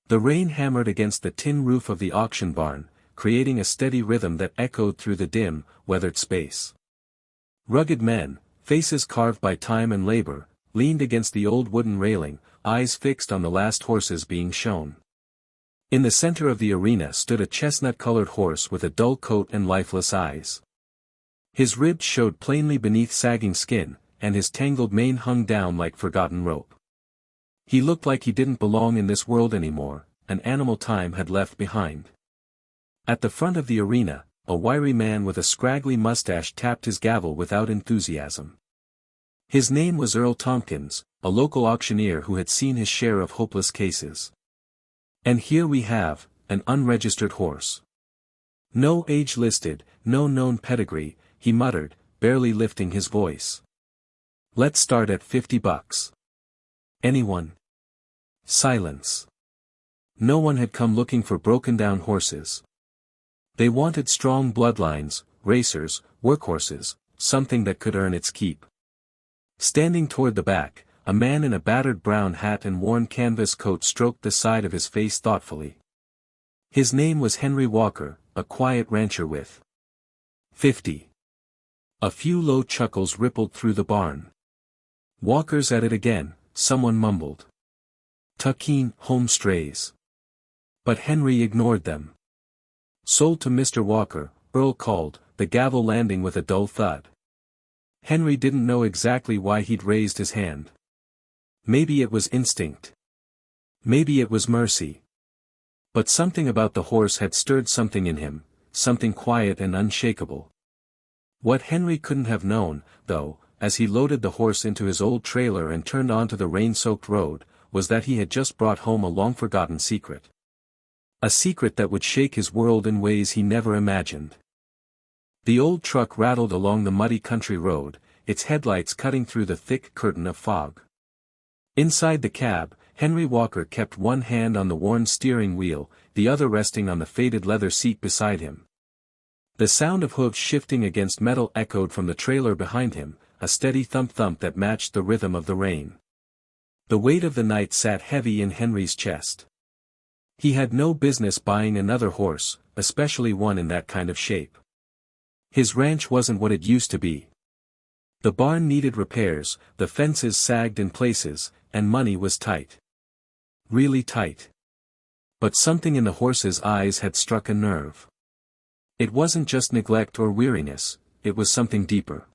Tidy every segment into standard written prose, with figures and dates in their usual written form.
The rain hammered against the tin roof of the auction barn, creating a steady rhythm that echoed through the dim, weathered space. Rugged men, faces carved by time and labor, leaned against the old wooden railing, eyes fixed on the last horses being shown. In the center of the arena stood a chestnut-colored horse with a dull coat and lifeless eyes. His ribs showed plainly beneath sagging skin, and his tangled mane hung down like forgotten rope. He looked like he didn't belong in this world anymore, an animal time had left behind. At the front of the arena, a wiry man with a scraggly mustache tapped his gavel without enthusiasm. His name was Earl Tompkins, a local auctioneer who had seen his share of hopeless cases. And here we have, an unregistered horse. No age listed, no known pedigree, he muttered, barely lifting his voice. Let's start at $50. Anyone? Silence. No one had come looking for broken-down horses. They wanted strong bloodlines, racers, workhorses, something that could earn its keep. Standing toward the back, a man in a battered brown hat and worn canvas coat stroked the side of his face thoughtfully. His name was Henry Walker, a quiet rancher with 50. A few low chuckles rippled through the barn. Walker's at it again, someone mumbled. Tuckeen, home strays. But Henry ignored them. Sold to Mr. Walker, Earl called, the gavel landing with a dull thud. Henry didn't know exactly why he'd raised his hand. Maybe it was instinct. Maybe it was mercy. But something about the horse had stirred something in him, something quiet and unshakable. What Henry couldn't have known, though, as he loaded the horse into his old trailer and turned onto the rain-soaked road, was that he had just brought home a long-forgotten secret. A secret that would shake his world in ways he never imagined. The old truck rattled along the muddy country road, its headlights cutting through the thick curtain of fog. Inside the cab, Henry Walker kept one hand on the worn steering wheel, the other resting on the faded leather seat beside him. The sound of hooves shifting against metal echoed from the trailer behind him, a steady thump-thump that matched the rhythm of the rain. The weight of the night sat heavy in Henry's chest. He had no business buying another horse, especially one in that kind of shape. His ranch wasn't what it used to be. The barn needed repairs, the fences sagged in places, and money was tight. Really tight. But something in the horse's eyes had struck a nerve. It wasn't just neglect or weariness, it was something deeper.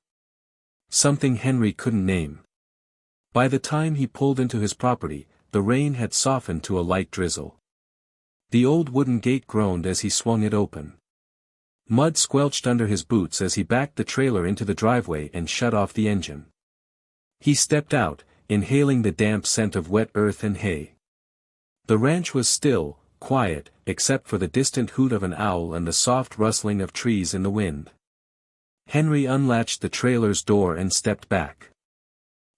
Something Henry couldn't name. By the time he pulled into his property, the rain had softened to a light drizzle. The old wooden gate groaned as he swung it open. Mud squelched under his boots as he backed the trailer into the driveway and shut off the engine. He stepped out, inhaling the damp scent of wet earth and hay. The ranch was still, quiet, except for the distant hoot of an owl and the soft rustling of trees in the wind. Henry unlatched the trailer's door and stepped back.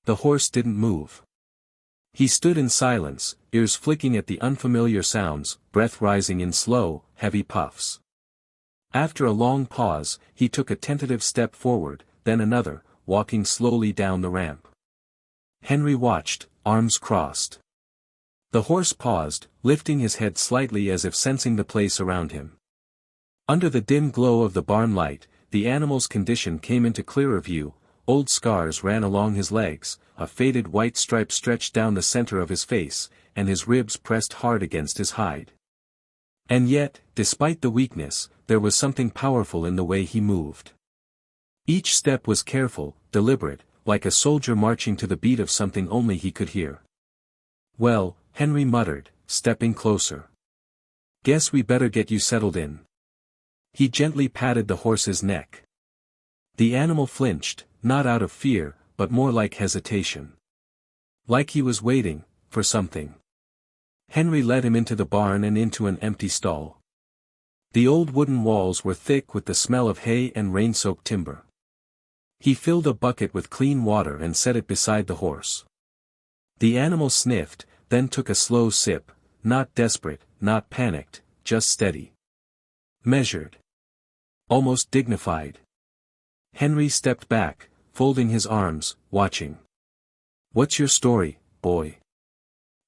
The horse didn't move. He stood in silence, ears flicking at the unfamiliar sounds, breath rising in slow, heavy puffs. After a long pause, he took a tentative step forward, then another, walking slowly down the ramp. Henry watched, arms crossed. The horse paused, lifting his head slightly as if sensing the place around him. Under the dim glow of the barn light, the animal's condition came into clearer view. Old scars ran along his legs, a faded white stripe stretched down the center of his face, and his ribs pressed hard against his hide. And yet, despite the weakness, there was something powerful in the way he moved. Each step was careful, deliberate, like a soldier marching to the beat of something only he could hear. "Well," Henry muttered, stepping closer. "Guess we better get you settled in." He gently patted the horse's neck. The animal flinched, not out of fear, but more like hesitation. Like he was waiting, for something. Henry led him into the barn and into an empty stall. The old wooden walls were thick with the smell of hay and rain-soaked timber. He filled a bucket with clean water and set it beside the horse. The animal sniffed, then took a slow sip, not desperate, not panicked, just steady. Measured. Almost dignified. Henry stepped back, folding his arms, watching. "What's your story, boy?"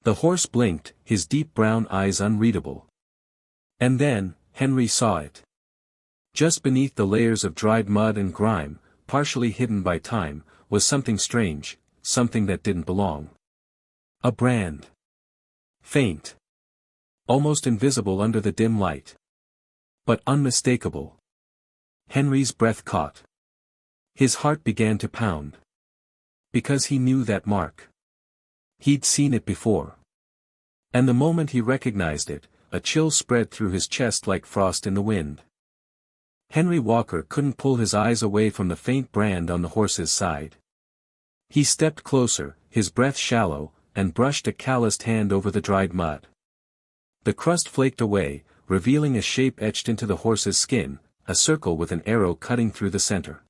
The horse blinked, his deep brown eyes unreadable. And then, Henry saw it. Just beneath the layers of dried mud and grime, partially hidden by time, was something strange, something that didn't belong. A brand. Faint. Almost invisible under the dim light. But unmistakable. Henry's breath caught. His heart began to pound. Because he knew that mark. He'd seen it before. And the moment he recognized it, a chill spread through his chest like frost in the wind. Henry Walker couldn't pull his eyes away from the faint brand on the horse's side. He stepped closer, his breath shallow, and brushed a calloused hand over the dried mud. The crust flaked away, revealing a shape etched into the horse's skin, a circle with an arrow cutting through the center.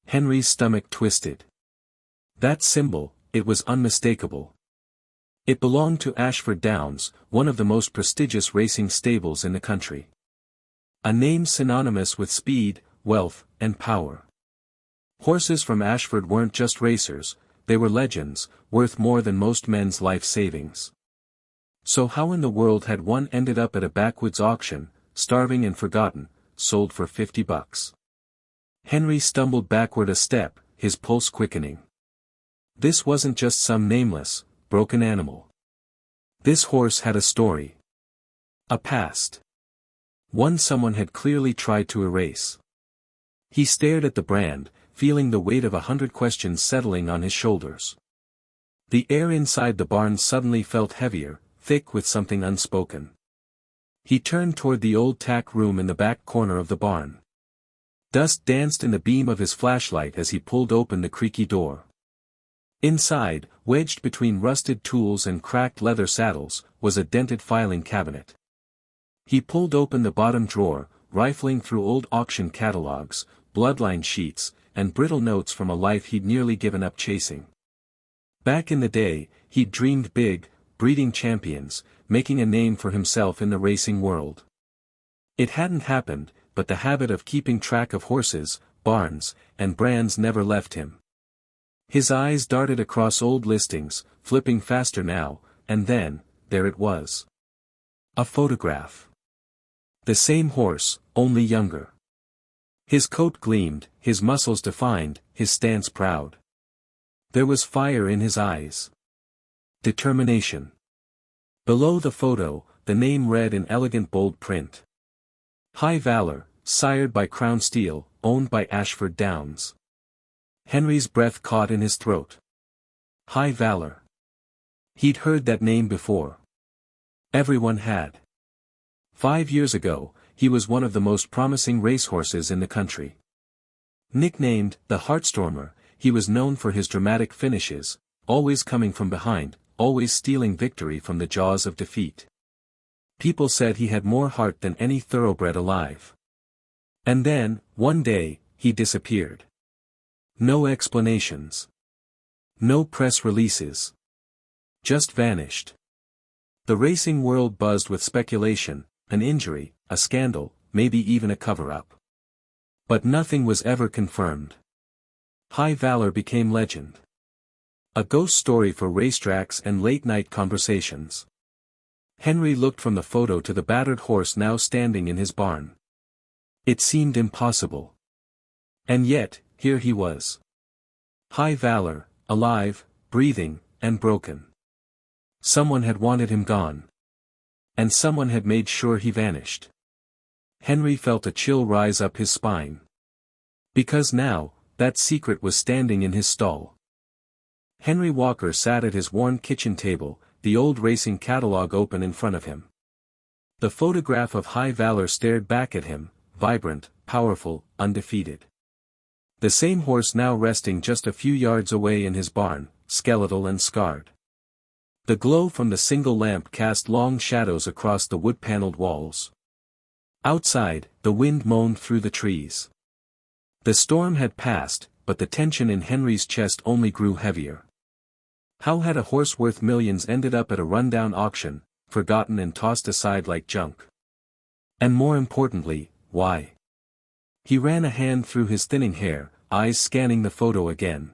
Henry's stomach twisted. That symbol, it was unmistakable. It belonged to Ashford Downs, one of the most prestigious racing stables in the country. A name synonymous with speed, wealth, and power. Horses from Ashford weren't just racers, they were legends, worth more than most men's life savings. So how in the world had one ended up at a backwoods auction, starving and forgotten, sold for $50? Henry stumbled backward a step, his pulse quickening. This wasn't just some nameless, broken animal. This horse had a story. A past. One someone had clearly tried to erase. He stared at the brand, feeling the weight of 100 questions settling on his shoulders. The air inside the barn suddenly felt heavier, thick with something unspoken. He turned toward the old tack room in the back corner of the barn. Dust danced in the beam of his flashlight as he pulled open the creaky door. Inside, wedged between rusted tools and cracked leather saddles, was a dented filing cabinet. He pulled open the bottom drawer, rifling through old auction catalogs, bloodline sheets, and brittle notes from a life he'd nearly given up chasing. Back in the day, he'd dreamed big, breeding champions, making a name for himself in the racing world. It hadn't happened, but the habit of keeping track of horses, barns, and brands never left him. His eyes darted across old listings, flipping faster now, and then, there it was. A photograph. The same horse, only younger. His coat gleamed, his muscles defined, his stance proud. There was fire in his eyes. Determination. Below the photo, the name read in elegant bold print. High Valor, sired by Crown Steel, owned by Ashford Downs. Henry's breath caught in his throat. High Valor. He'd heard that name before. Everyone had. 5 years ago, he was one of the most promising racehorses in the country. Nicknamed the Heartstormer, he was known for his dramatic finishes, always coming from behind, always stealing victory from the jaws of defeat. People said he had more heart than any thoroughbred alive. And then, one day, he disappeared. No explanations. No press releases. Just vanished. The racing world buzzed with speculation, an injury, a scandal, maybe even a cover-up. But nothing was ever confirmed. High Valor became legend. A ghost story for racetracks and late-night conversations. Henry looked from the photo to the battered horse now standing in his barn. It seemed impossible. And yet, here he was. High Valor, alive, breathing, and broken. Someone had wanted him gone. And someone had made sure he vanished. Henry felt a chill rise up his spine. Because now, that secret was standing in his stall. Henry Walker sat at his worn kitchen table, the old racing catalog open in front of him. The photograph of High Valor stared back at him, vibrant, powerful, undefeated. The same horse now resting just a few yards away in his barn, skeletal and scarred. The glow from the single lamp cast long shadows across the wood-paneled walls. Outside, the wind moaned through the trees. The storm had passed, but the tension in Henry's chest only grew heavier. How had a horse worth millions ended up at a rundown auction, forgotten and tossed aside like junk? And more importantly, why? He ran a hand through his thinning hair, eyes scanning the photo again.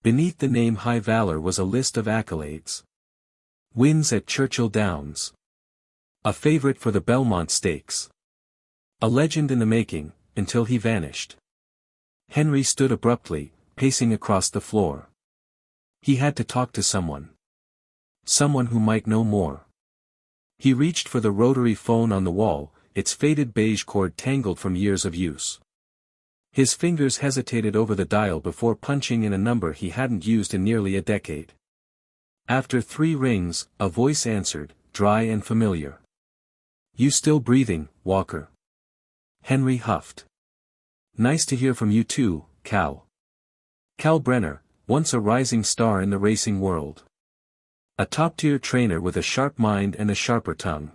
Beneath the name High Valor was a list of accolades. Wins at Churchill Downs. A favorite for the Belmont Stakes. A legend in the making, until he vanished. Henry stood abruptly, pacing across the floor. He had to talk to someone. Someone who might know more. He reached for the rotary phone on the wall, its faded beige cord tangled from years of use. His fingers hesitated over the dial before punching in a number he hadn't used in nearly a decade. After 3 rings, a voice answered, dry and familiar. "You still breathing, Walker?" Henry huffed. "Nice to hear from you too, Cal." Cal Brenner, once a rising star in the racing world. A top-tier trainer with a sharp mind and a sharper tongue.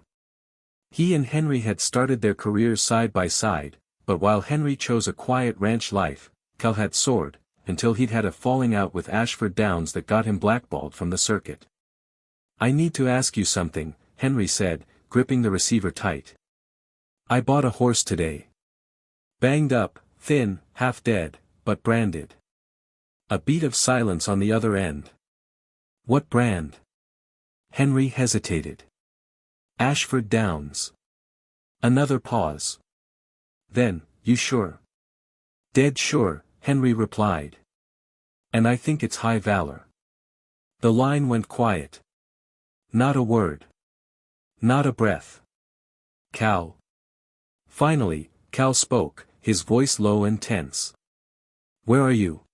He and Henry had started their careers side by side, but while Henry chose a quiet ranch life, Cal had soared, until he'd had a falling out with Ashford Downs that got him blackballed from the circuit. "I need to ask you something," Henry said, gripping the receiver tight. "I bought a horse today. Banged up, thin, half dead, but branded." A beat of silence on the other end. "What brand?" Henry hesitated. "Ashford Downs." Another pause. Then, "You sure?" "Dead sure," Henry replied. "And I think it's High Valor." The line went quiet. Not a word. Not a breath. "Cal." Finally, Cal spoke, his voice low and tense. "Where are you?"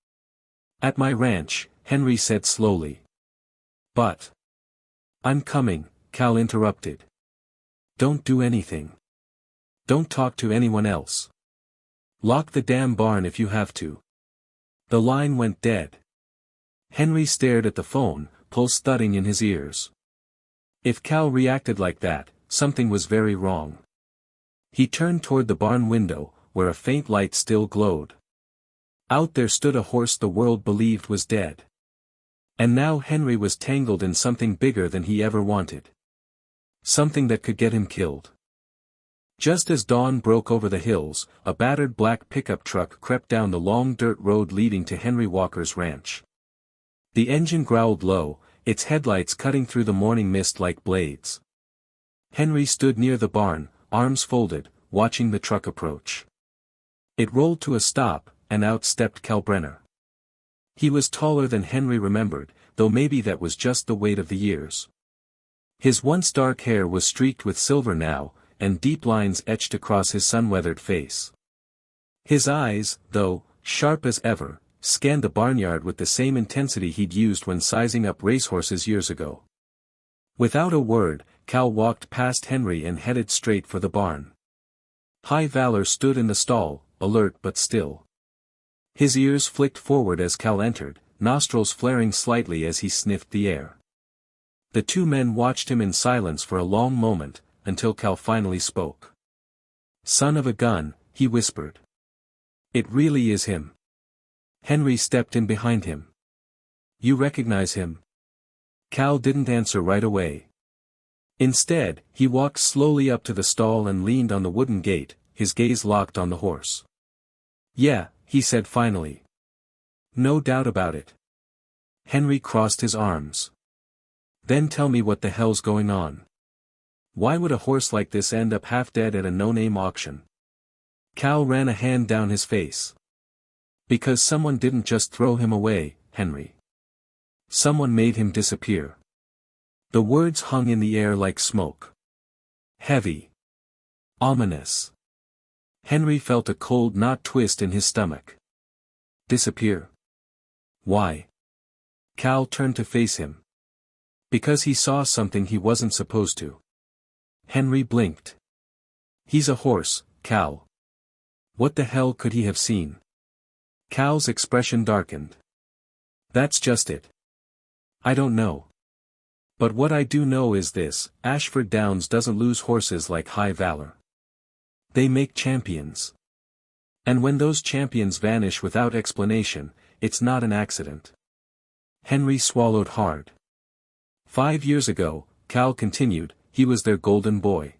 "At my ranch," Henry said slowly. "But." "I'm coming," Cal interrupted. "Don't do anything. Don't talk to anyone else. Lock the damn barn if you have to." The line went dead. Henry stared at the phone, pulse thudding in his ears. If Cal reacted like that, something was very wrong. He turned toward the barn window, where a faint light still glowed. Out there stood a horse the world believed was dead. And now Henry was tangled in something bigger than he ever wanted. Something that could get him killed. Just as dawn broke over the hills, a battered black pickup truck crept down the long dirt road leading to Henry Walker's ranch. The engine growled low, its headlights cutting through the morning mist like blades. Henry stood near the barn, arms folded, watching the truck approach. It rolled to a stop, and out stepped Cal Brenner. He was taller than Henry remembered, though maybe that was just the weight of the years. His once dark hair was streaked with silver now, and deep lines etched across his sun-weathered face. His eyes, though, sharp as ever, scanned the barnyard with the same intensity he'd used when sizing up racehorses years ago. Without a word, Cal walked past Henry and headed straight for the barn. High Valor stood in the stall, alert but still. His ears flicked forward as Cal entered, nostrils flaring slightly as he sniffed the air. The 2 men watched him in silence for a long moment, until Cal finally spoke. "Son of a gun," he whispered. "It really is him." Henry stepped in behind him. "You recognize him?" Cal didn't answer right away. Instead, he walked slowly up to the stall and leaned on the wooden gate, his gaze locked on the horse. "Yeah," he said finally. "No doubt about it." Henry crossed his arms. "Then tell me what the hell's going on. Why would a horse like this end up half dead at a no-name auction?" Cal ran a hand down his face. "Because someone didn't just throw him away, Henry. Someone made him disappear." The words hung in the air like smoke. Heavy. Ominous. Henry felt a cold knot twist in his stomach. Disappear? Why? Cal turned to face him. Because he saw something he wasn't supposed to. Henry blinked. "He's a horse, Cal. What the hell could he have seen?" Cal's expression darkened. "That's just it. I don't know. But what I do know is this: Ashford Downs doesn't lose horses like High Valor. They make champions. And when those champions vanish without explanation, it's not an accident." Henry swallowed hard. 5 years ago, Cal continued, he was their golden boy.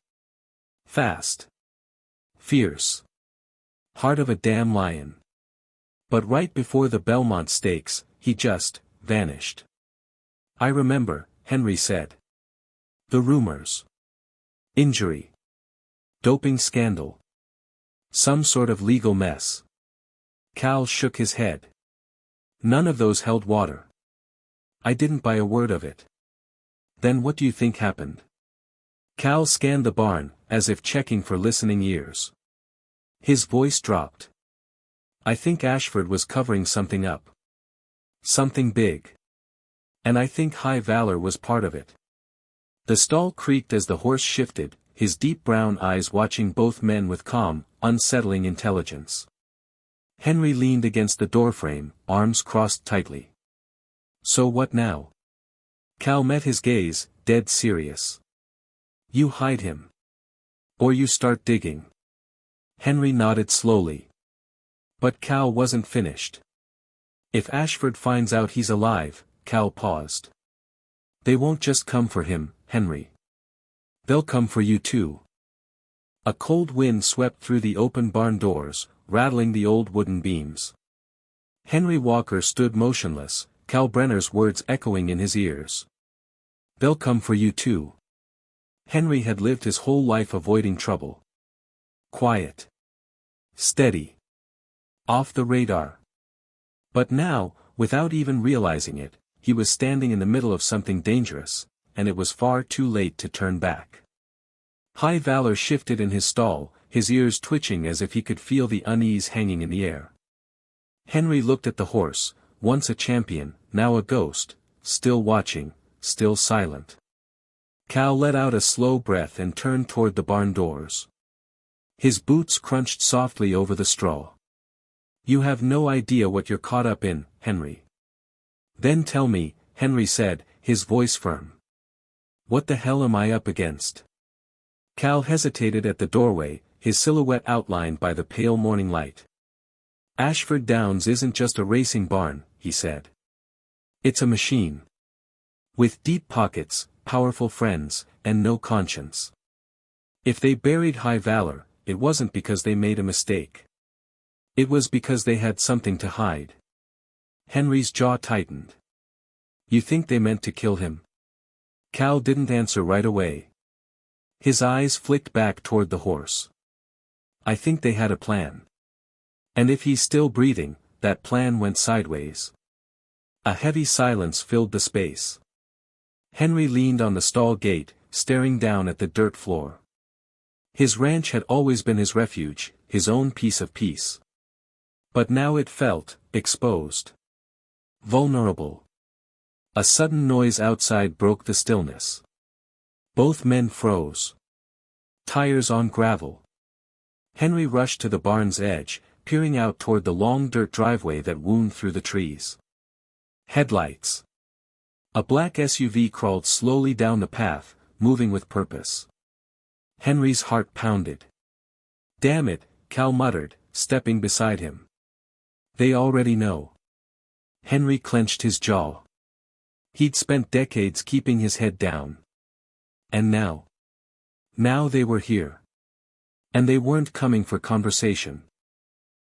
Fast. Fierce. Heart of a damn lion. But right before the Belmont Stakes, he just vanished. "I remember," Henry said. The rumors. Injury. Doping scandal. Some sort of legal mess. Cal shook his head. None of those held water. I didn't buy a word of it. Then what do you think happened? Cal scanned the barn, as if checking for listening ears. His voice dropped. I think Ashford was covering something up. Something big. And I think High Valor was part of it. The stall creaked as the horse shifted, his deep brown eyes watching both men with calm, unsettling intelligence. Henry leaned against the doorframe, arms crossed tightly. So what now? Cal met his gaze, dead serious. You hide him. Or you start digging. Henry nodded slowly. But Cal wasn't finished. If Ashford finds out he's alive, Cal paused. They won't just come for him, Henry. They'll come for you too. A cold wind swept through the open barn doors, rattling the old wooden beams. Henry Walker stood motionless, Cal Brenner's words echoing in his ears. They'll come for you too. Henry had lived his whole life avoiding trouble. Quiet. Steady. Off the radar. But now, without even realizing it, he was standing in the middle of something dangerous, and it was far too late to turn back. High Valor shifted in his stall, his ears twitching as if he could feel the unease hanging in the air. Henry looked at the horse, once a champion, now a ghost, still watching, still silent. Cal let out a slow breath and turned toward the barn doors. His boots crunched softly over the straw. You have no idea what you're caught up in, Henry. Then tell me, Henry said, his voice firm. What the hell am I up against? Cal hesitated at the doorway, his silhouette outlined by the pale morning light. Ashford Downs isn't just a racing barn, he said. It's a machine. With deep pockets, powerful friends, and no conscience. If they buried High Valor, it wasn't because they made a mistake. It was because they had something to hide. Henry's jaw tightened. You think they meant to kill him? Cal didn't answer right away. His eyes flicked back toward the horse. I think they had a plan. And if he's still breathing, that plan went sideways. A heavy silence filled the space. Henry leaned on the stall gate, staring down at the dirt floor. His ranch had always been his refuge, his own piece of peace. But now it felt exposed. Vulnerable. A sudden noise outside broke the stillness. Both men froze. Tires on gravel. Henry rushed to the barn's edge, peering out toward the long dirt driveway that wound through the trees. Headlights. A black SUV crawled slowly down the path, moving with purpose. Henry's heart pounded. Damn it, Cal muttered, stepping beside him. They already know. Henry clenched his jaw. He'd spent decades keeping his head down. And now? Now they were here. And they weren't coming for conversation.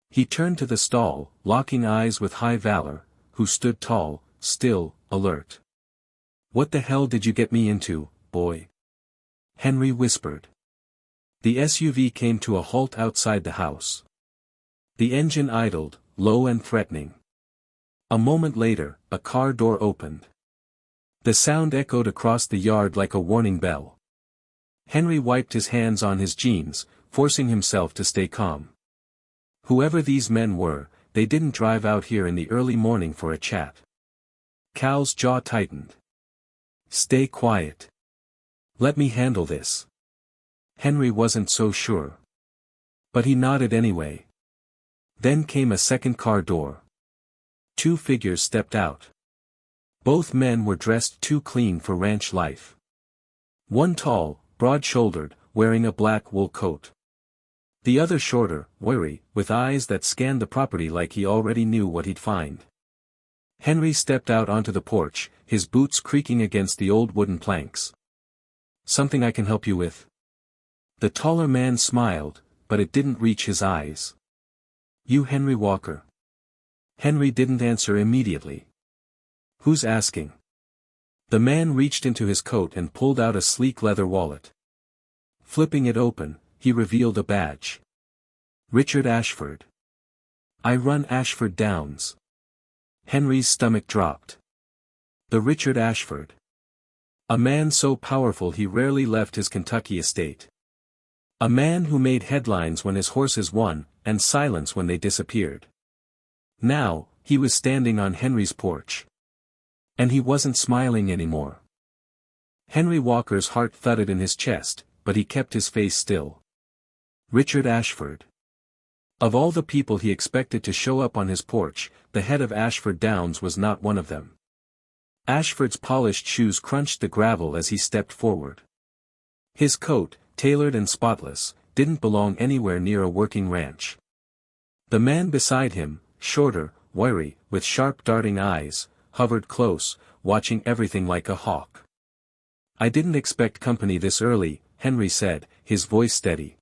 He turned to the stall, locking eyes with High Valor, who stood tall, still, alert. What the hell did you get me into, boy? Henry whispered. The SUV came to a halt outside the house. The engine idled, low and threatening. A moment later, a car door opened. The sound echoed across the yard like a warning bell. Henry wiped his hands on his jeans, forcing himself to stay calm. Whoever these men were, they didn't drive out here in the early morning for a chat. Cal's jaw tightened. Stay quiet. Let me handle this. Henry wasn't so sure. But he nodded anyway. Then came a second car door. Two figures stepped out. Both men were dressed too clean for ranch life. One tall, broad-shouldered, wearing a black wool coat. The other shorter, wiry, with eyes that scanned the property like he already knew what he'd find. Henry stepped out onto the porch, his boots creaking against the old wooden planks. Something I can help you with? The taller man smiled, but it didn't reach his eyes. You Henry Walker? Henry didn't answer immediately. Who's asking? The man reached into his coat and pulled out a sleek leather wallet. Flipping it open, he revealed a badge. Richard Ashford. I run Ashford Downs. Henry's stomach dropped. The Richard Ashford. A man so powerful he rarely left his Kentucky estate. A man who made headlines when his horses won, and silence when they disappeared. Now, he was standing on Henry's porch. And he wasn't smiling anymore. Henry Walker's heart thudded in his chest, but he kept his face still. Richard Ashford. Of all the people he expected to show up on his porch, the head of Ashford Downs was not one of them. Ashford's polished shoes crunched the gravel as he stepped forward. His coat, tailored and spotless, didn't belong anywhere near a working ranch. The man beside him, shorter, wiry, with sharp darting eyes, hovered close, watching everything like a hawk. I didn't expect company this early, Henry said, his voice steady.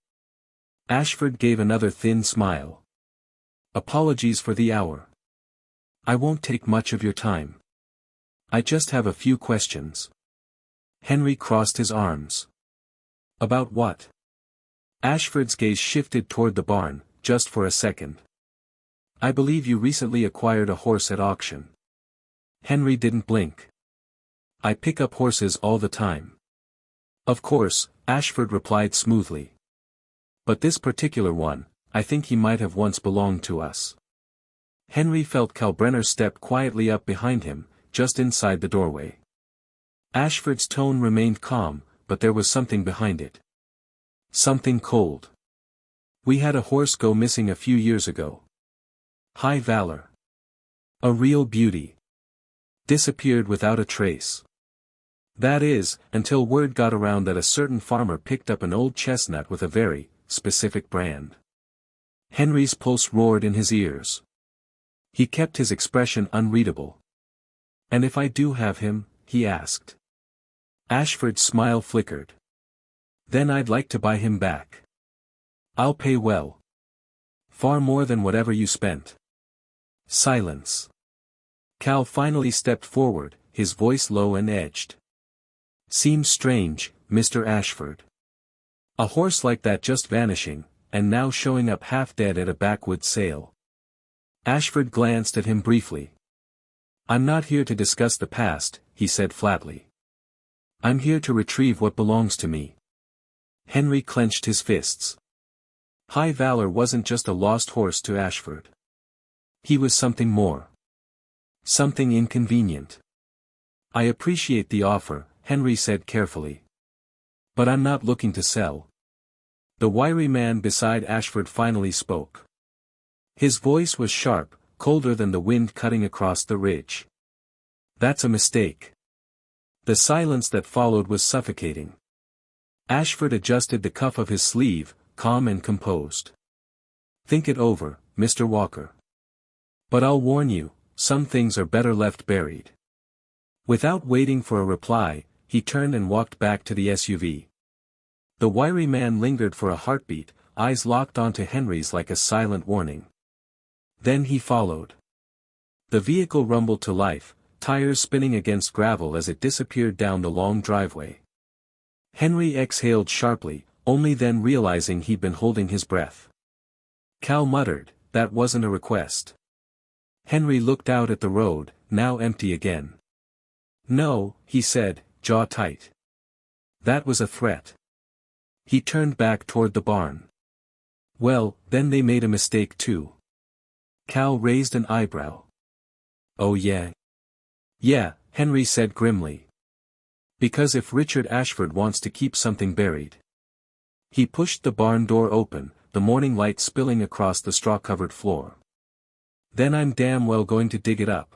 Ashford gave another thin smile. Apologies for the hour. I won't take much of your time. I just have a few questions. Henry crossed his arms. About what? Ashford's gaze shifted toward the barn, just for a second. I believe you recently acquired a horse at auction. Henry didn't blink. I pick up horses all the time. Of course, Ashford replied smoothly. But this particular one, I think he might have once belonged to us. Henry felt Kalbrenner step quietly up behind him, just inside the doorway. Ashford's tone remained calm, but there was something behind it. Something cold. We had a horse go missing a few years ago. High Valor. A real beauty. Disappeared without a trace. That is, until word got around that a certain farmer picked up an old chestnut with a very specific brand. Henry's pulse roared in his ears. He kept his expression unreadable. And if I do have him, he asked. Ashford's smile flickered. Then I'd like to buy him back. I'll pay well. Far more than whatever you spent. Silence. Cal finally stepped forward, his voice low and edged. Seems strange, Mr. Ashford. A horse like that just vanishing, and now showing up half dead at a backwoods sale. Ashford glanced at him briefly. I'm not here to discuss the past, he said flatly. I'm here to retrieve what belongs to me. Henry clenched his fists. High Valor wasn't just a lost horse to Ashford. He was something more. Something inconvenient. I appreciate the offer, Henry said carefully. But I'm not looking to sell. The wiry man beside Ashford finally spoke. His voice was sharp, colder than the wind cutting across the ridge. That's a mistake. The silence that followed was suffocating. Ashford adjusted the cuff of his sleeve, calm and composed. Think it over, Mr. Walker. But I'll warn you, some things are better left buried. Without waiting for a reply, he turned and walked back to the SUV. The wiry man lingered for a heartbeat, eyes locked onto Henry's like a silent warning. Then he followed. The vehicle rumbled to life, tires spinning against gravel as it disappeared down the long driveway. Henry exhaled sharply, only then realizing he'd been holding his breath. Cal muttered, that wasn't a request. Henry looked out at the road, now empty again. No, he said, jaw tight. That was a threat. He turned back toward the barn. Well, then they made a mistake too. Cal raised an eyebrow. Oh yeah? Yeah, Henry said grimly. Because if Richard Ashford wants to keep something buried. He pushed the barn door open, the morning light spilling across the straw-covered floor. Then I'm damn well going to dig it up.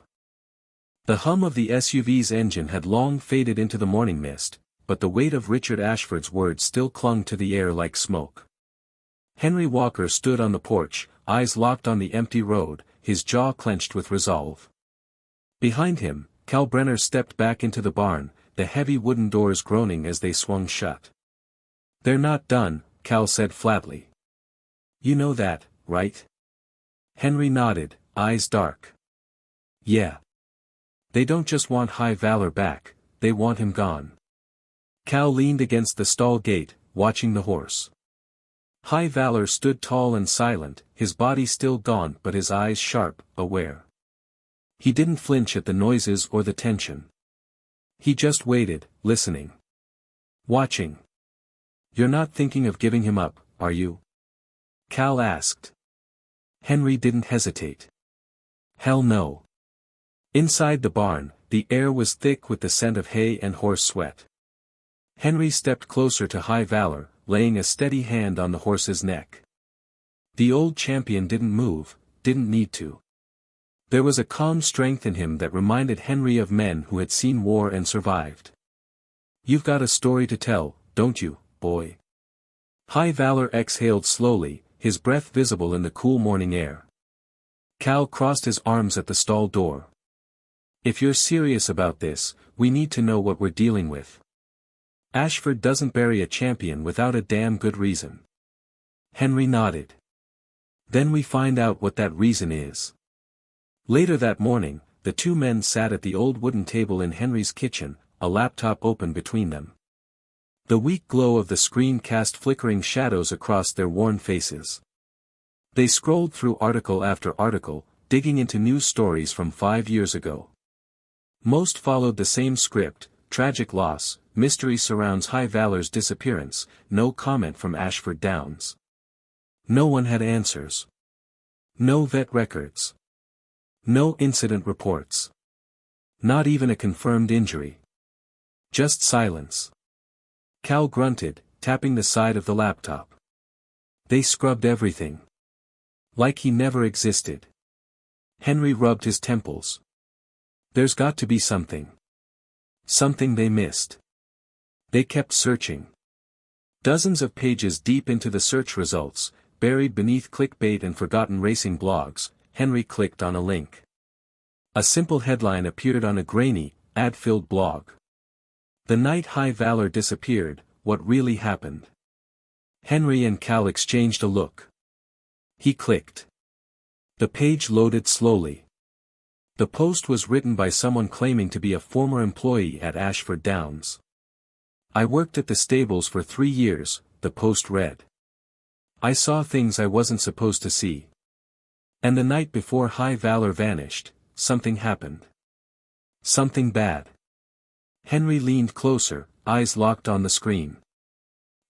The hum of the SUV's engine had long faded into the morning mist, but the weight of Richard Ashford's words still clung to the air like smoke. Henry Walker stood on the porch, eyes locked on the empty road, his jaw clenched with resolve. Behind him, Kalbrenner stepped back into the barn, the heavy wooden doors groaning as they swung shut. They're not done, Cal said flatly. You know that, right? Henry nodded, eyes dark. Yeah. They don't just want High Valor back, they want him gone. Cal leaned against the stall gate, watching the horse. High Valor stood tall and silent, his body still gaunt but his eyes sharp, aware. He didn't flinch at the noises or the tension. He just waited, listening. Watching. "You're not thinking of giving him up, are you?" Cal asked. Henry didn't hesitate. "Hell no." Inside the barn, the air was thick with the scent of hay and horse sweat. Henry stepped closer to High Valor, laying a steady hand on the horse's neck. The old champion didn't move, didn't need to. There was a calm strength in him that reminded Henry of men who had seen war and survived. "You've got a story to tell, don't you, boy?" High Valor exhaled slowly, his breath visible in the cool morning air. Cal crossed his arms at the stall door. "If you're serious about this, we need to know what we're dealing with. Ashford doesn't bury a champion without a damn good reason." Henry nodded. "Then we find out what that reason is." Later that morning, the two men sat at the old wooden table in Henry's kitchen, a laptop open between them. The weak glow of the screen cast flickering shadows across their worn faces. They scrolled through article after article, digging into news stories from 5 years ago. Most followed the same script: tragic loss, mystery surrounds High Valor's disappearance, no comment from Ashford Downs. No one had answers. No vet records. No incident reports. Not even a confirmed injury. Just silence. Cal grunted, tapping the side of the laptop. They scrubbed everything. Like he never existed. Henry rubbed his temples. There's got to be something. Something they missed. They kept searching. Dozens of pages deep into the search results, buried beneath clickbait and forgotten racing blogs, Henry clicked on a link. A simple headline appeared on a grainy, ad-filled blog. "The night High Valor disappeared, what really happened?" Henry and Cal exchanged a look. He clicked. The page loaded slowly. The post was written by someone claiming to be a former employee at Ashford Downs. "I worked at the stables for 3 years," the post read. "I saw things I wasn't supposed to see. And the night before High Valor vanished, something happened. Something bad." Henry leaned closer, eyes locked on the screen.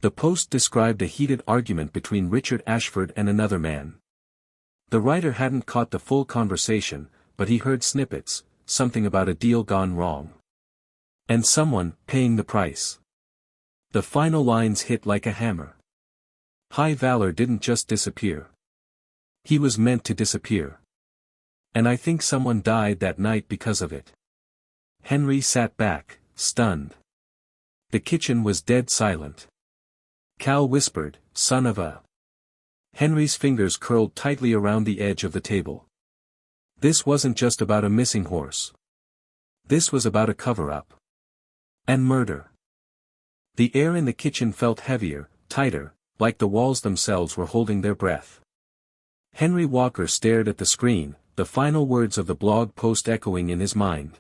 The post described a heated argument between Richard Ashford and another man. The writer hadn't caught the full conversation, but he heard snippets, something about a deal gone wrong. And someone paying the price. The final lines hit like a hammer. High Valor didn't just disappear. He was meant to disappear. And I think someone died that night because of it. Henry sat back, stunned. The kitchen was dead silent. Cal whispered, "Son of a..." Henry's fingers curled tightly around the edge of the table. This wasn't just about a missing horse. This was about a cover-up. And murder. The air in the kitchen felt heavier, tighter, like the walls themselves were holding their breath. Henry Walker stared at the screen, the final words of the blog post echoing in his mind.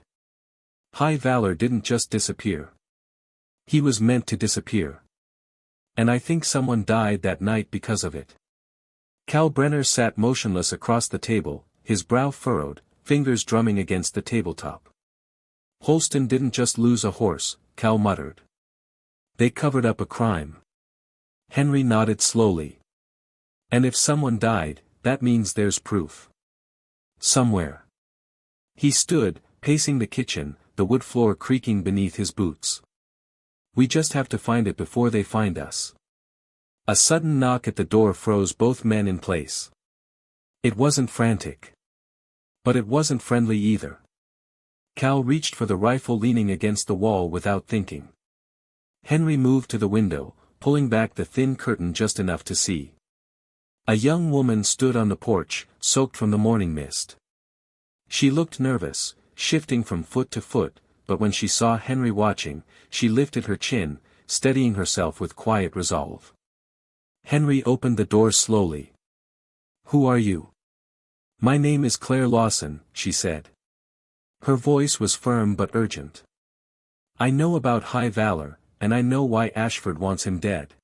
High Valor didn't just disappear. He was meant to disappear. And I think someone died that night because of it. Cal Brenner sat motionless across the table, his brow furrowed, fingers drumming against the tabletop. "Holston didn't just lose a horse," Cal muttered. "They covered up a crime." Henry nodded slowly. "And if someone died, that means there's proof. Somewhere." He stood, pacing the kitchen, the wood floor creaking beneath his boots. "We just have to find it before they find us." A sudden knock at the door froze both men in place. It wasn't frantic. But it wasn't friendly either. Cal reached for the rifle leaning against the wall without thinking. Henry moved to the window, pulling back the thin curtain just enough to see. A young woman stood on the porch, soaked from the morning mist. She looked nervous, shifting from foot to foot, but when she saw Henry watching, she lifted her chin, steadying herself with quiet resolve. Henry opened the door slowly. "Who are you?" "My name is Claire Lawson," she said. Her voice was firm but urgent. I know about High Valor, and I know why Ashford wants him dead.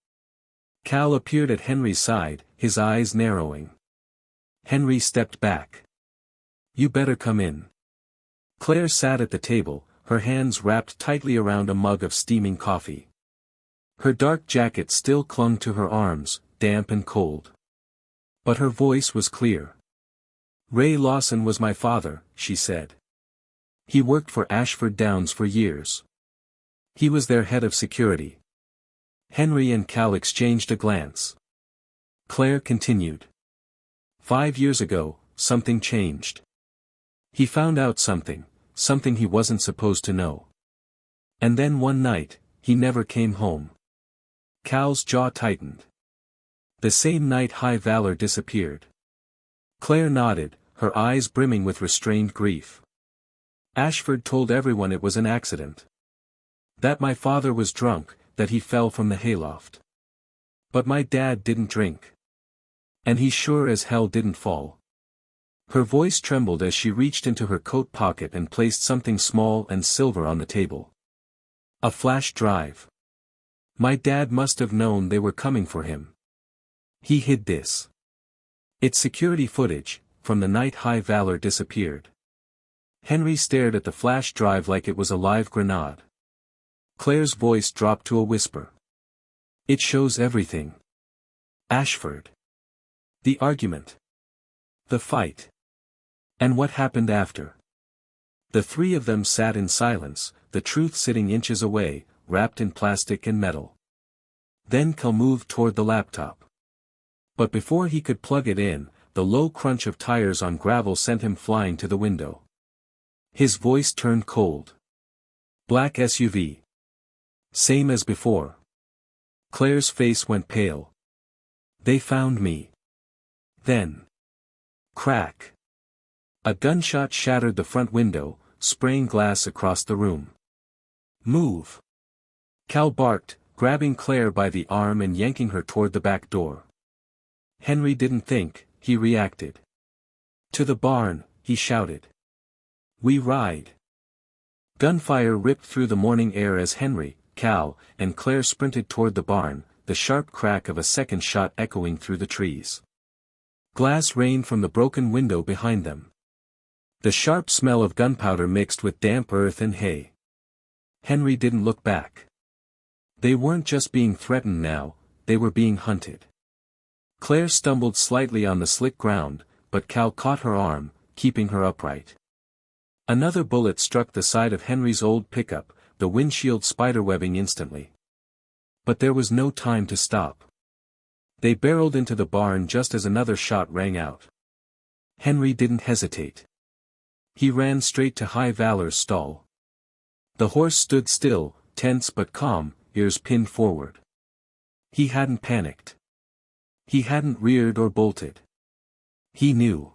Cal appeared at Henry's side, his eyes narrowing. Henry stepped back. You better come in. Claire sat at the table, her hands wrapped tightly around a mug of steaming coffee. Her dark jacket still clung to her arms, damp and cold. But her voice was clear. Ray Lawson was my father, she said. He worked for Ashford Downs for years. He was their head of security. Henry and Cal exchanged a glance. Claire continued. 5 years ago, something changed. He found out something he wasn't supposed to know. And then one night, he never came home. Cal's jaw tightened. The same night High Valor disappeared. Claire nodded, her eyes brimming with restrained grief. Ashford told everyone it was an accident. That my father was drunk, that he fell from the hayloft. But my dad didn't drink. And he sure as hell didn't fall. Her voice trembled as she reached into her coat pocket and placed something small and silver on the table. A flash drive. My dad must have known they were coming for him. He hid this. It's security footage, from the night High Valor disappeared. Henry stared at the flash drive like it was a live grenade. Claire's voice dropped to a whisper. It shows everything. Ashford. The argument. The fight. And what happened after. The three of them sat in silence, the truth sitting inches away, wrapped in plastic and metal. Then Cal moved toward the laptop. But before he could plug it in, the low crunch of tires on gravel sent him flying to the window. His voice turned cold. Black SUV. Same as before. Claire's face went pale. They found me. Then. Crack. A gunshot shattered the front window, spraying glass across the room. Move. Cal barked, grabbing Claire by the arm and yanking her toward the back door. Henry didn't think, he reacted. To the barn, he shouted. We ride. Gunfire ripped through the morning air as Henry, Cal, and Claire sprinted toward the barn, the sharp crack of a second shot echoing through the trees. Glass rained from the broken window behind them. The sharp smell of gunpowder mixed with damp earth and hay. Henry didn't look back. They weren't just being threatened now, they were being hunted. Claire stumbled slightly on the slick ground, but Cal caught her arm, keeping her upright. Another bullet struck the side of Henry's old pickup, the windshield spiderwebbing instantly. But there was no time to stop. They barreled into the barn just as another shot rang out. Henry didn't hesitate. He ran straight to High Valor's stall. The horse stood still, tense but calm, ears pinned forward. He hadn't panicked. He hadn't reared or bolted. He knew.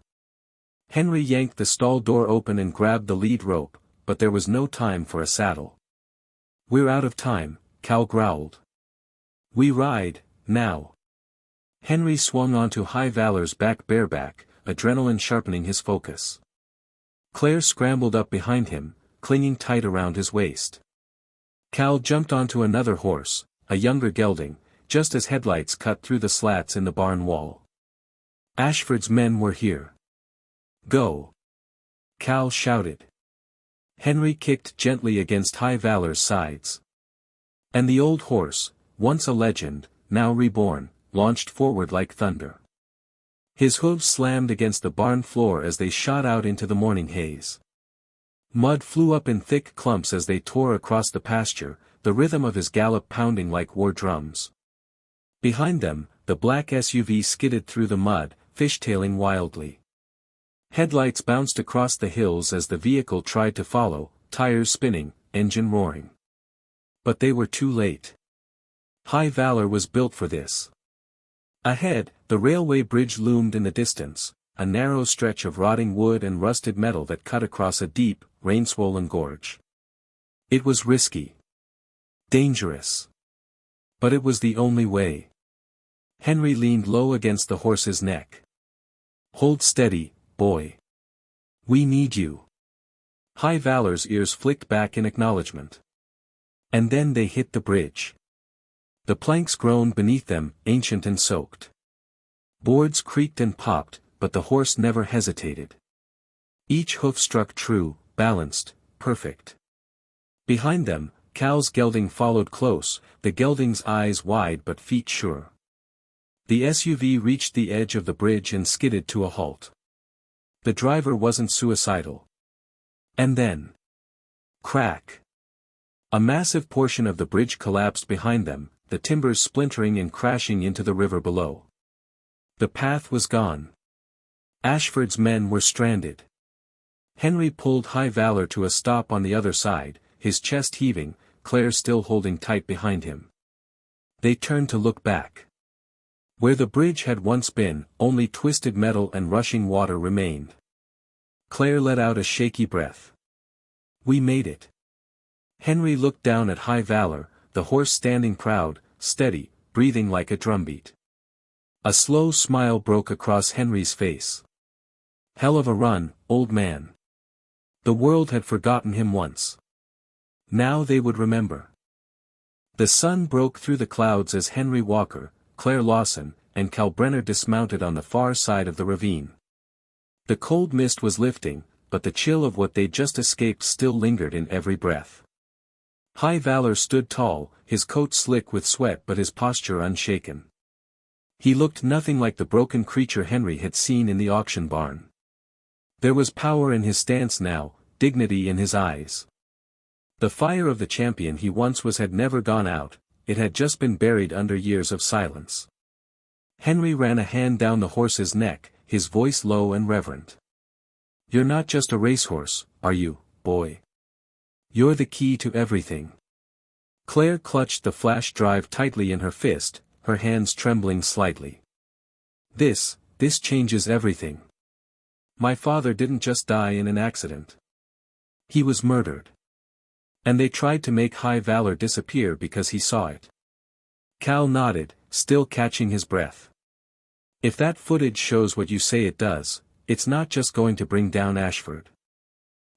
Henry yanked the stall door open and grabbed the lead rope, but there was no time for a saddle. We're out of time, Cal growled. We ride, now. Henry swung onto High Valor's back bareback, adrenaline sharpening his focus. Claire scrambled up behind him, clinging tight around his waist. Cal jumped onto another horse, a younger gelding, just as headlights cut through the slats in the barn wall. Ashford's men were here. Go! Cal shouted. Henry kicked gently against High Valor's sides. And the old horse, once a legend, now reborn, launched forward like thunder. His hooves slammed against the barn floor as they shot out into the morning haze. Mud flew up in thick clumps as they tore across the pasture, the rhythm of his gallop pounding like war drums. Behind them, the black SUV skidded through the mud, fishtailing wildly. Headlights bounced across the hills as the vehicle tried to follow, tires spinning, engine roaring. But they were too late. High Valor was built for this. Ahead, the railway bridge loomed in the distance, a narrow stretch of rotting wood and rusted metal that cut across a deep, rain-swollen gorge. It was risky. Dangerous. But it was the only way. Henry leaned low against the horse's neck. Hold steady, boy. We need you. High Valor's ears flicked back in acknowledgement. And then they hit the bridge. The planks groaned beneath them, ancient and soaked. Boards creaked and popped, but the horse never hesitated. Each hoof struck true, balanced, perfect. Behind them, Cal's gelding followed close, the gelding's eyes wide but feet sure. The SUV reached the edge of the bridge and skidded to a halt. The driver wasn't suicidal. And then, crack! A massive portion of the bridge collapsed behind them, the timbers splintering and crashing into the river below. The path was gone. Ashford's men were stranded. Henry pulled High Valor to a stop on the other side, his chest heaving, Claire still holding tight behind him. They turned to look back. Where the bridge had once been, only twisted metal and rushing water remained. Claire let out a shaky breath. We made it. Henry looked down at High Valor, the horse standing proud, steady, breathing like a drumbeat. A slow smile broke across Henry's face. Hell of a run, old man. The world had forgotten him once. Now they would remember. The sun broke through the clouds as Henry Walker, Claire Lawson, and Cal Brenner dismounted on the far side of the ravine. The cold mist was lifting, but the chill of what they'd just escaped still lingered in every breath. High Valor stood tall, his coat slick with sweat but his posture unshaken. He looked nothing like the broken creature Henry had seen in the auction barn. There was power in his stance now, dignity in his eyes. The fire of the champion he once was had never gone out, it had just been buried under years of silence. Henry ran a hand down the horse's neck, his voice low and reverent. You're not just a racehorse, are you, boy? You're the key to everything. Claire clutched the flash drive tightly in her fist, her hands trembling slightly. This changes everything. My father didn't just die in an accident. He was murdered. And they tried to make High Valor disappear because he saw it. Cal nodded, still catching his breath. If that footage shows what you say it does, it's not just going to bring down Ashford.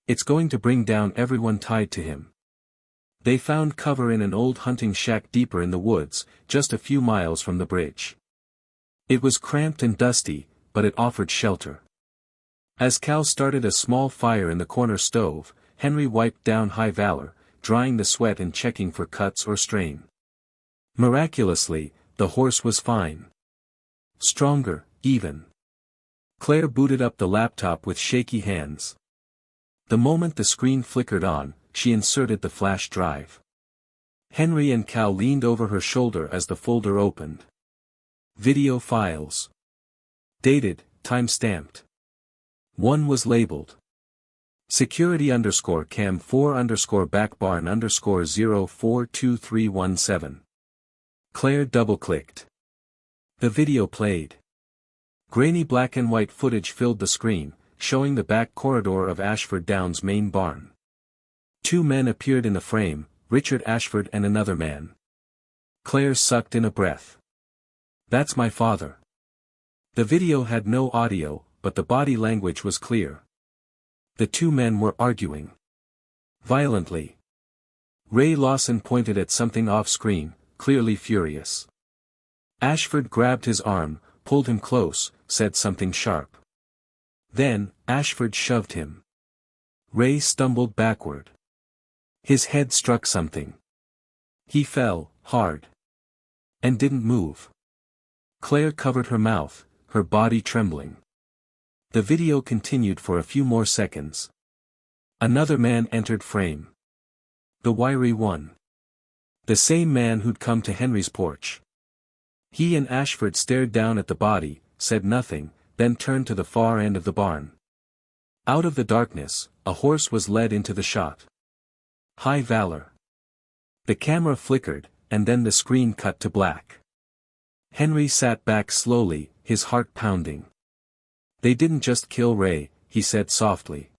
It's going to bring down everyone tied to him. They found cover in an old hunting shack deeper in the woods, just a few miles from the bridge. It was cramped and dusty, but it offered shelter. As Cal started a small fire in the corner stove, Henry wiped down High Valor, drying the sweat and checking for cuts or strain. Miraculously, the horse was fine. Stronger, even. Claire booted up the laptop with shaky hands. The moment the screen flickered on, she inserted the flash drive. Henry and Cal leaned over her shoulder as the folder opened. Video files. Dated, time-stamped. One was labeled. Security_cam4_backbarn_042317. Claire double-clicked. The video played. Grainy black and white footage filled the screen, showing the back corridor of Ashford Downs' main barn. Two men appeared in the frame, Richard Ashford and another man. Claire sucked in a breath. That's my father. The video had no audio, but the body language was clear. The two men were arguing. Violently. Ray Lawson pointed at something off-screen, clearly furious. Ashford grabbed his arm, pulled him close, said something sharp. Then, Ashford shoved him. Ray stumbled backward. His head struck something. He fell, hard. And didn't move. Claire covered her mouth, her body trembling. The video continued for a few more seconds. Another man entered frame. The wiry one. The same man who'd come to Henry's porch. He and Ashford stared down at the body, said nothing, then turned to the far end of the barn. Out of the darkness, a horse was led into the shot. High Valor. The camera flickered, and then the screen cut to black. Henry sat back slowly, his heart pounding. They didn't just kill Ray, he said softly.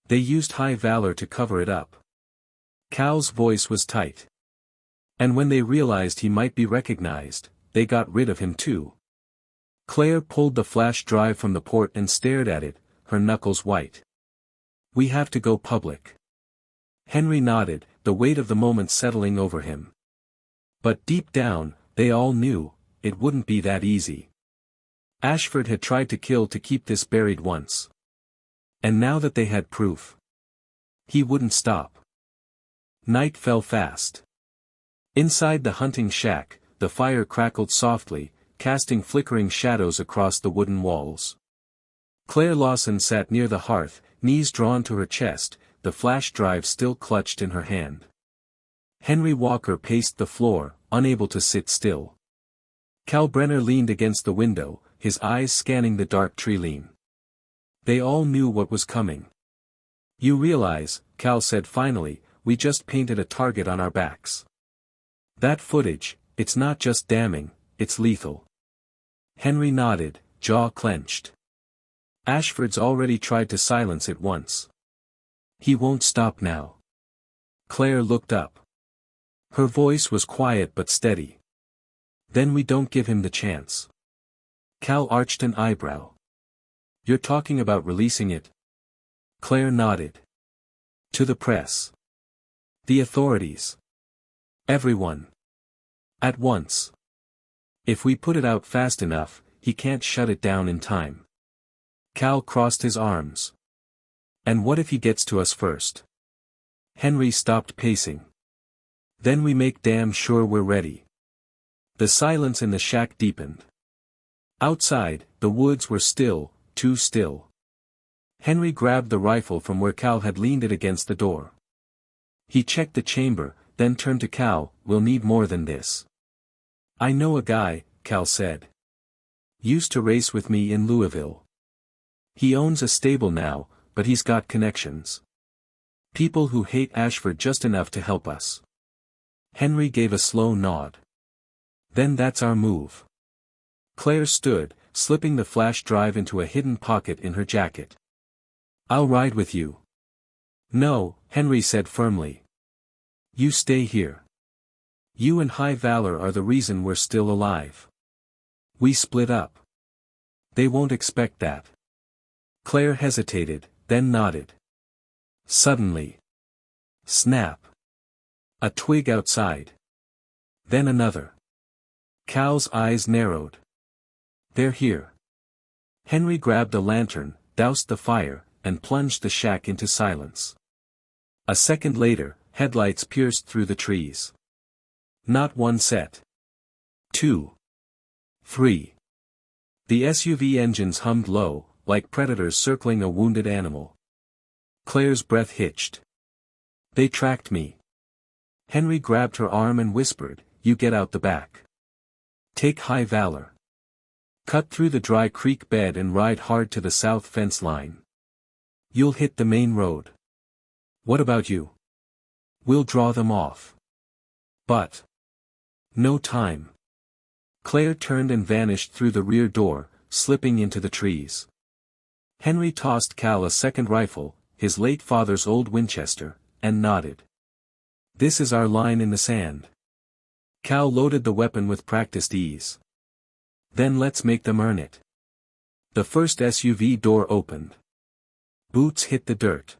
They used High Valor to cover it up. Cal's voice was tight. And when they realized he might be recognized, they got rid of him too. Claire pulled the flash drive from the port and stared at it, her knuckles white. We have to go public. Henry nodded, the weight of the moment settling over him. But deep down, they all knew, it wouldn't be that easy. Ashford had tried to kill to keep this buried once. And now that they had proof, he wouldn't stop. Night fell fast. Inside the hunting shack, the fire crackled softly, casting flickering shadows across the wooden walls. Claire Lawson sat near the hearth, knees drawn to her chest, the flash drive still clutched in her hand. Henry Walker paced the floor, unable to sit still. Cal Brenner leaned against the window, his eyes scanning the dark tree-line. They all knew what was coming. "You realize," Cal said finally, "we just painted a target on our backs. That footage, it's not just damning, it's lethal." Henry nodded, jaw clenched. "Ashford's already tried to silence it once. He won't stop now." Claire looked up. Her voice was quiet but steady. "Then we don't give him the chance." Cal arched an eyebrow. "You're talking about releasing it?" Claire nodded. "To the press. The authorities. Everyone. At once. If we put it out fast enough, he can't shut it down in time." Cal crossed his arms. "And what if he gets to us first?" Henry stopped pacing. "Then we make damn sure we're ready." The silence in the shack deepened. Outside, the woods were still, too still. Henry grabbed the rifle from where Cal had leaned it against the door. He checked the chamber, then turned to Cal. "We'll need more than this." "I know a guy," Cal said. "Used to race with me in Louisville. He owns a stable now, but he's got connections. People who hate Ashford just enough to help us." Henry gave a slow nod. "Then that's our move." Claire stood, slipping the flash drive into a hidden pocket in her jacket. "I'll ride with you." "No," Henry said firmly. "You stay here. You and High Valor are the reason we're still alive. We split up. They won't expect that." Claire hesitated, then nodded. Suddenly. Snap. A twig outside. Then another. Cal's eyes narrowed. "They're here." Henry grabbed a lantern, doused the fire, and plunged the shack into silence. A second later, headlights pierced through the trees. Not one set. 2. 3. The SUV engines hummed low, like predators circling a wounded animal. Claire's breath hitched. "They tracked me." Henry grabbed her arm and whispered, "You get out the back. Take High Valor. Cut through the dry creek bed and ride hard to the south fence line. You'll hit the main road." "What about you?" "We'll draw them off." "But no time." Claire turned and vanished through the rear door, slipping into the trees. Henry tossed Cal a second rifle, his late father's old Winchester, and nodded. "This is our line in the sand." Cal loaded the weapon with practiced ease. "Then let's make them earn it." The first SUV door opened. Boots hit the dirt.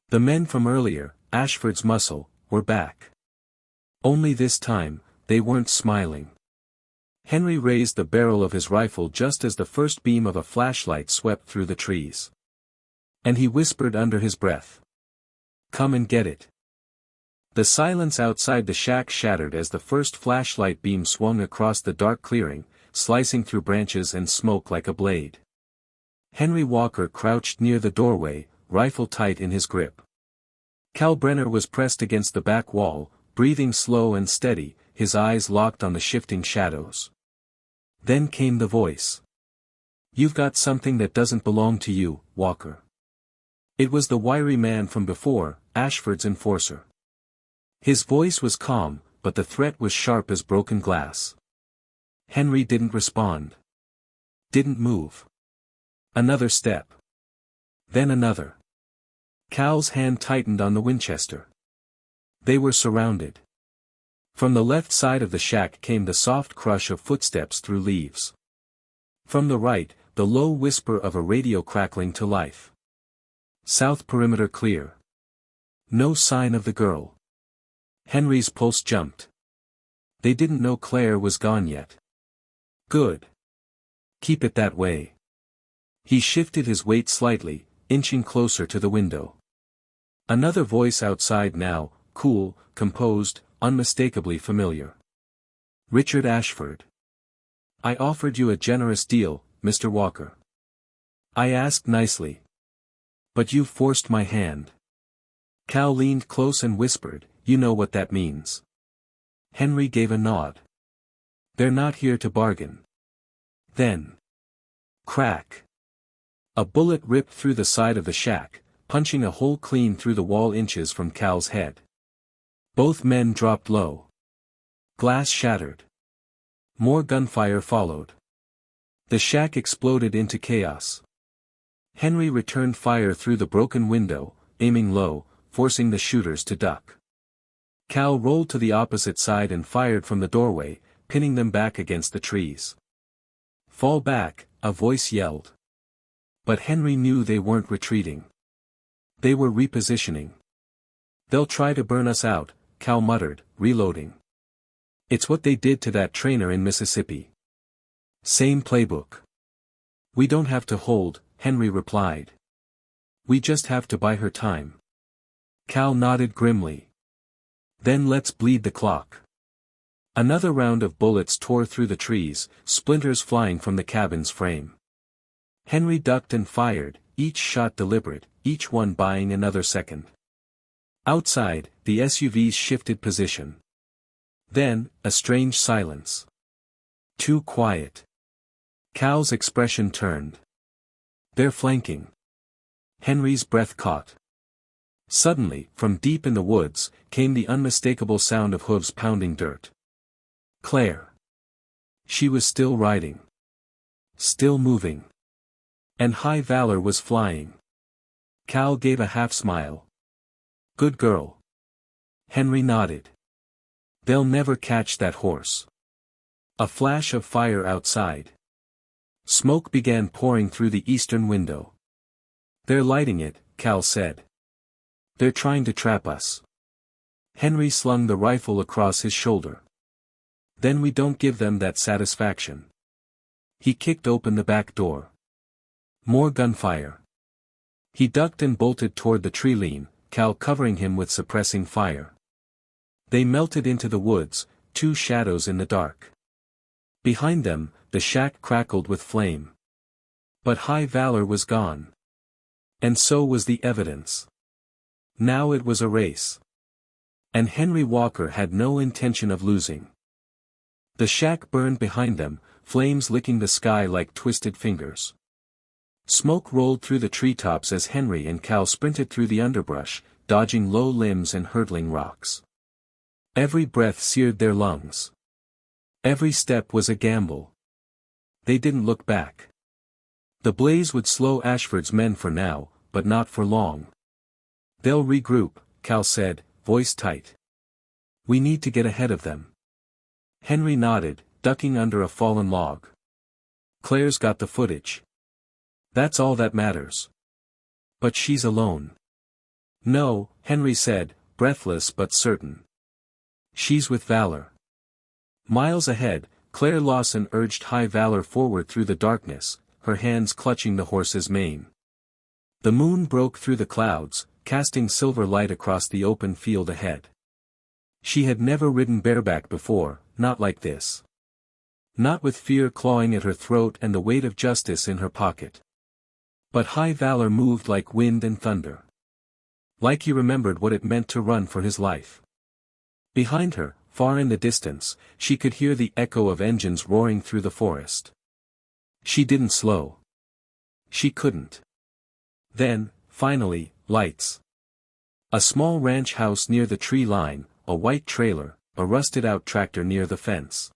The men from earlier, Ashford's muscle, were back. Only this time, they weren't smiling. Henry raised the barrel of his rifle just as the first beam of a flashlight swept through the trees. And he whispered under his breath. "Come and get it." The silence outside the shack shattered as the first flashlight beam swung across the dark clearing, slicing through branches and smoke like a blade. Henry Walker crouched near the doorway, rifle tight in his grip. Cal Brenner was pressed against the back wall, breathing slow and steady, his eyes locked on the shifting shadows. Then came the voice. "You've got something that doesn't belong to you, Walker." It was the wiry man from before, Ashford's enforcer. His voice was calm, but the threat was sharp as broken glass. Henry didn't respond. Didn't move. Another step. Then another. Cal's hand tightened on the Winchester. They were surrounded. From the left side of the shack came the soft crush of footsteps through leaves. From the right, the low whisper of a radio crackling to life. South perimeter clear. No sign of the girl. Henry's pulse jumped. They didn't know Claire was gone yet. Good. Keep it that way. He shifted his weight slightly, inching closer to the window. Another voice outside now, cool, composed, unmistakably familiar. Richard Ashford. I offered you a generous deal, Mr. Walker. I asked nicely. But you forced my hand. Cal leaned close and whispered, you know what that means. Henry gave a nod. They're not here to bargain. Then. Crack. A bullet ripped through the side of the shack, punching a hole clean through the wall inches from Cal's head. Both men dropped low. Glass shattered. More gunfire followed. The shack exploded into chaos. Henry returned fire through the broken window, aiming low, forcing the shooters to duck. Cal rolled to the opposite side and fired from the doorway, pinning them back against the trees. Fall back, a voice yelled. But Henry knew they weren't retreating. They were repositioning. They'll try to burn us out, Cal muttered, reloading. It's what they did to that trainer in Mississippi. Same playbook. We don't have to hold, Henry replied. We just have to buy her time. Cal nodded grimly. Then let's bleed the clock. Another round of bullets tore through the trees, splinters flying from the cabin's frame. Henry ducked and fired, each shot deliberate, each one buying another second. Outside, the SUVs shifted position. Then, a strange silence. Too quiet. Cal's expression turned. They're flanking. Henry's breath caught. Suddenly, from deep in the woods, came the unmistakable sound of hooves pounding dirt. Claire. She was still riding. Still moving. And high Valor was flying. Cal gave a half smile. Good girl. Henry nodded. They'll never catch that horse. A flash of fire outside. Smoke began pouring through the eastern window. They're lighting it, Cal said. They're trying to trap us. Henry slung the rifle across his shoulder. Then we don't give them that satisfaction. He kicked open the back door. More gunfire. He ducked and bolted toward the tree lean, Cal covering him with suppressing fire. They melted into the woods, two shadows in the dark. Behind them, the shack crackled with flame. But high Valor was gone. And so was the evidence. Now it was a race. And Henry Walker had no intention of losing. The shack burned behind them, flames licking the sky like twisted fingers. Smoke rolled through the treetops as Henry and Cal sprinted through the underbrush, dodging low limbs and hurtling rocks. Every breath seared their lungs. Every step was a gamble. They didn't look back. The blaze would slow Ashford's men for now, but not for long. They'll regroup, Cal said, voice tight. We need to get ahead of them. Henry nodded, ducking under a fallen log. Claire's got the footage. That's all that matters. But she's alone. No, Henry said, breathless but certain. She's with Valor. Miles ahead, Claire Lawson urged high Valor forward through the darkness, her hands clutching the horse's mane. The moon broke through the clouds, casting silver light across the open field ahead. She had never ridden bareback before, not like this. Not with fear clawing at her throat and the weight of justice in her pocket. But high Valor moved like wind and thunder. Like he remembered what it meant to run for his life. Behind her, far in the distance, she could hear the echo of engines roaring through the forest. She didn't slow. She couldn't. Then, finally, lights. A small ranch house near the tree line, a white trailer, a rusted-out tractor near the fence.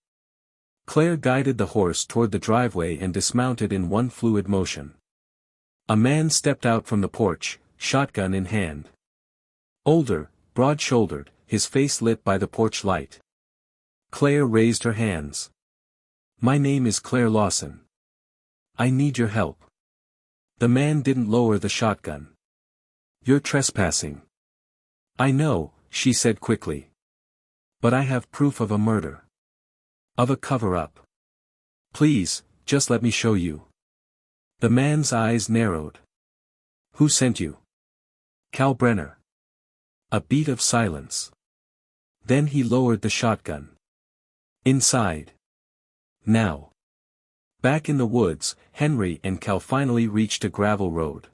Claire guided the horse toward the driveway and dismounted in one fluid motion. A man stepped out from the porch, shotgun in hand. Older, broad-shouldered, his face lit by the porch light. Claire raised her hands. My name is Claire Lawson. I need your help. The man didn't lower the shotgun. You're trespassing. I know, she said quickly. But I have proof of a murder. Of a cover-up. Please, just let me show you. The man's eyes narrowed. Who sent you? Cal Brenner. A beat of silence. Then he lowered the shotgun. Inside. Now. Back in the woods, Henry and Cal finally reached a gravel road.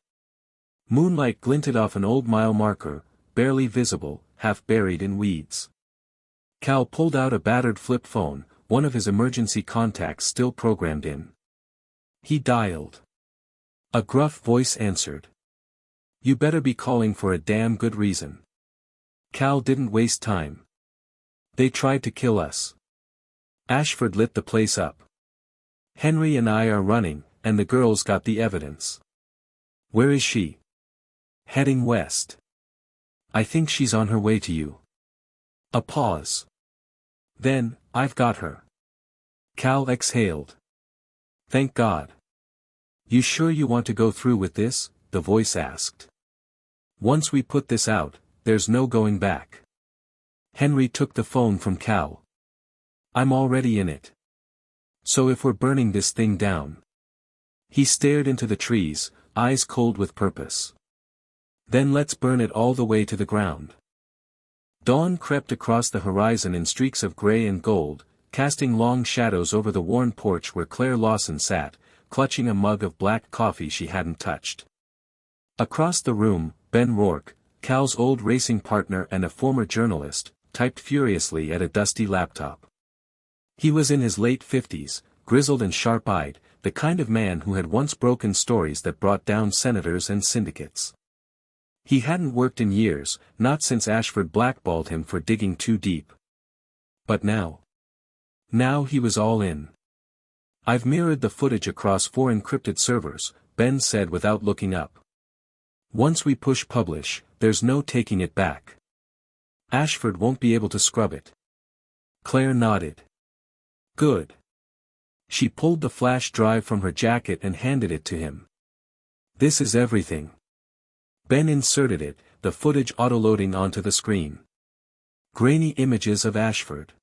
Moonlight glinted off an old mile marker, barely visible, half buried in weeds. Cal pulled out a battered flip phone, one of his emergency contacts still programmed in. He dialed. A gruff voice answered. You better be calling for a damn good reason. Cal didn't waste time. They tried to kill us. Ashford lit the place up. Henry and I are running, and the girl's got the evidence. Where is she? Heading west. I think she's on her way to you. A pause. Then, I've got her. Cal exhaled. Thank God. You sure you want to go through with this? The voice asked. Once we put this out, there's no going back. Henry took the phone from Cal. I'm already in it. So if we're burning this thing down. He stared into the trees, eyes cold with purpose. Then let's burn it all the way to the ground. Dawn crept across the horizon in streaks of gray and gold, casting long shadows over the worn porch where Claire Lawson sat, clutching a mug of black coffee she hadn't touched. Across the room, Ben Rourke, Cal's old racing partner and a former journalist, typed furiously at a dusty laptop. He was in his late 50s, grizzled and sharp-eyed, the kind of man who had once broken stories that brought down senators and syndicates. He hadn't worked in years, not since Ashford blackballed him for digging too deep. But now. Now he was all in. I've mirrored the footage across 4 encrypted servers, Ben said without looking up. Once we push publish, there's no taking it back. Ashford won't be able to scrub it. Claire nodded. Good. She pulled the flash drive from her jacket and handed it to him. This is everything. Ben inserted it, the footage autoloading onto the screen. Grainy images of Ashford.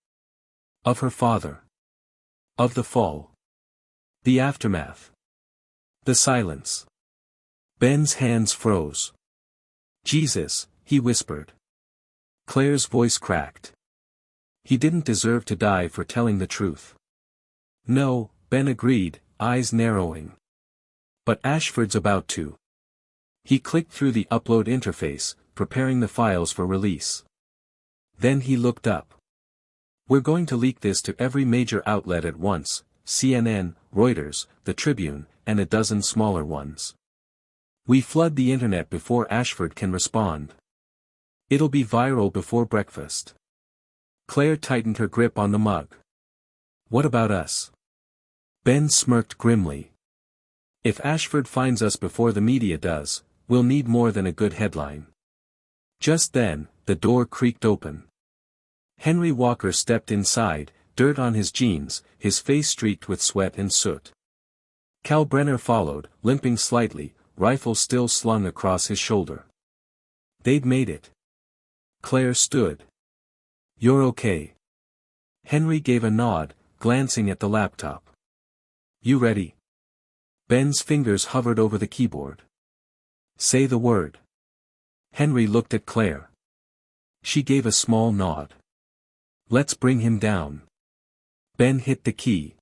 Of her father. Of the fall. The aftermath. The silence. Ben's hands froze. Jesus, he whispered. Claire's voice cracked. He didn't deserve to die for telling the truth. No, Ben agreed, eyes narrowing. But Ashford's about to. He clicked through the upload interface, preparing the files for release. Then he looked up. We're going to leak this to every major outlet at once, CNN, Reuters, The Tribune, and a dozen smaller ones. We flood the internet before Ashford can respond. It'll be viral before breakfast. Claire tightened her grip on the mug. What about us? Ben smirked grimly. If Ashford finds us before the media does, we'll need more than a good headline. Just then, the door creaked open. Henry Walker stepped inside, dirt on his jeans, his face streaked with sweat and soot. Cal Brenner followed, limping slightly, rifle still slung across his shoulder. They'd made it. Claire stood. You're okay. Henry gave a nod, glancing at the laptop. You ready? Ben's fingers hovered over the keyboard. Say the word. Henry looked at Claire. She gave a small nod. Let's bring him down. Ben hit the key.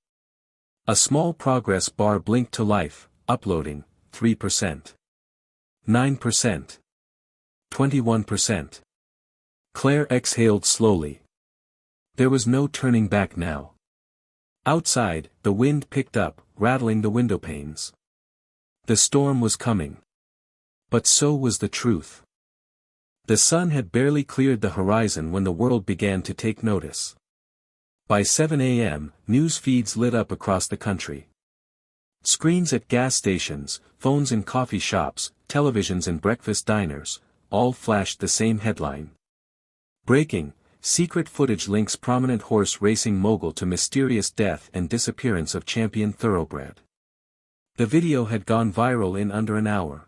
A small progress bar blinked to life, uploading, 3%. 9%. 21%. Claire exhaled slowly. There was no turning back now. Outside, the wind picked up, rattling the window panes. The storm was coming. But so was the truth. The sun had barely cleared the horizon when the world began to take notice. By 7 a.m., news feeds lit up across the country. Screens at gas stations, phones in coffee shops, televisions in breakfast diners, all flashed the same headline. Breaking, secret footage links prominent horse racing mogul to mysterious death and disappearance of champion thoroughbred. The video had gone viral in under an hour.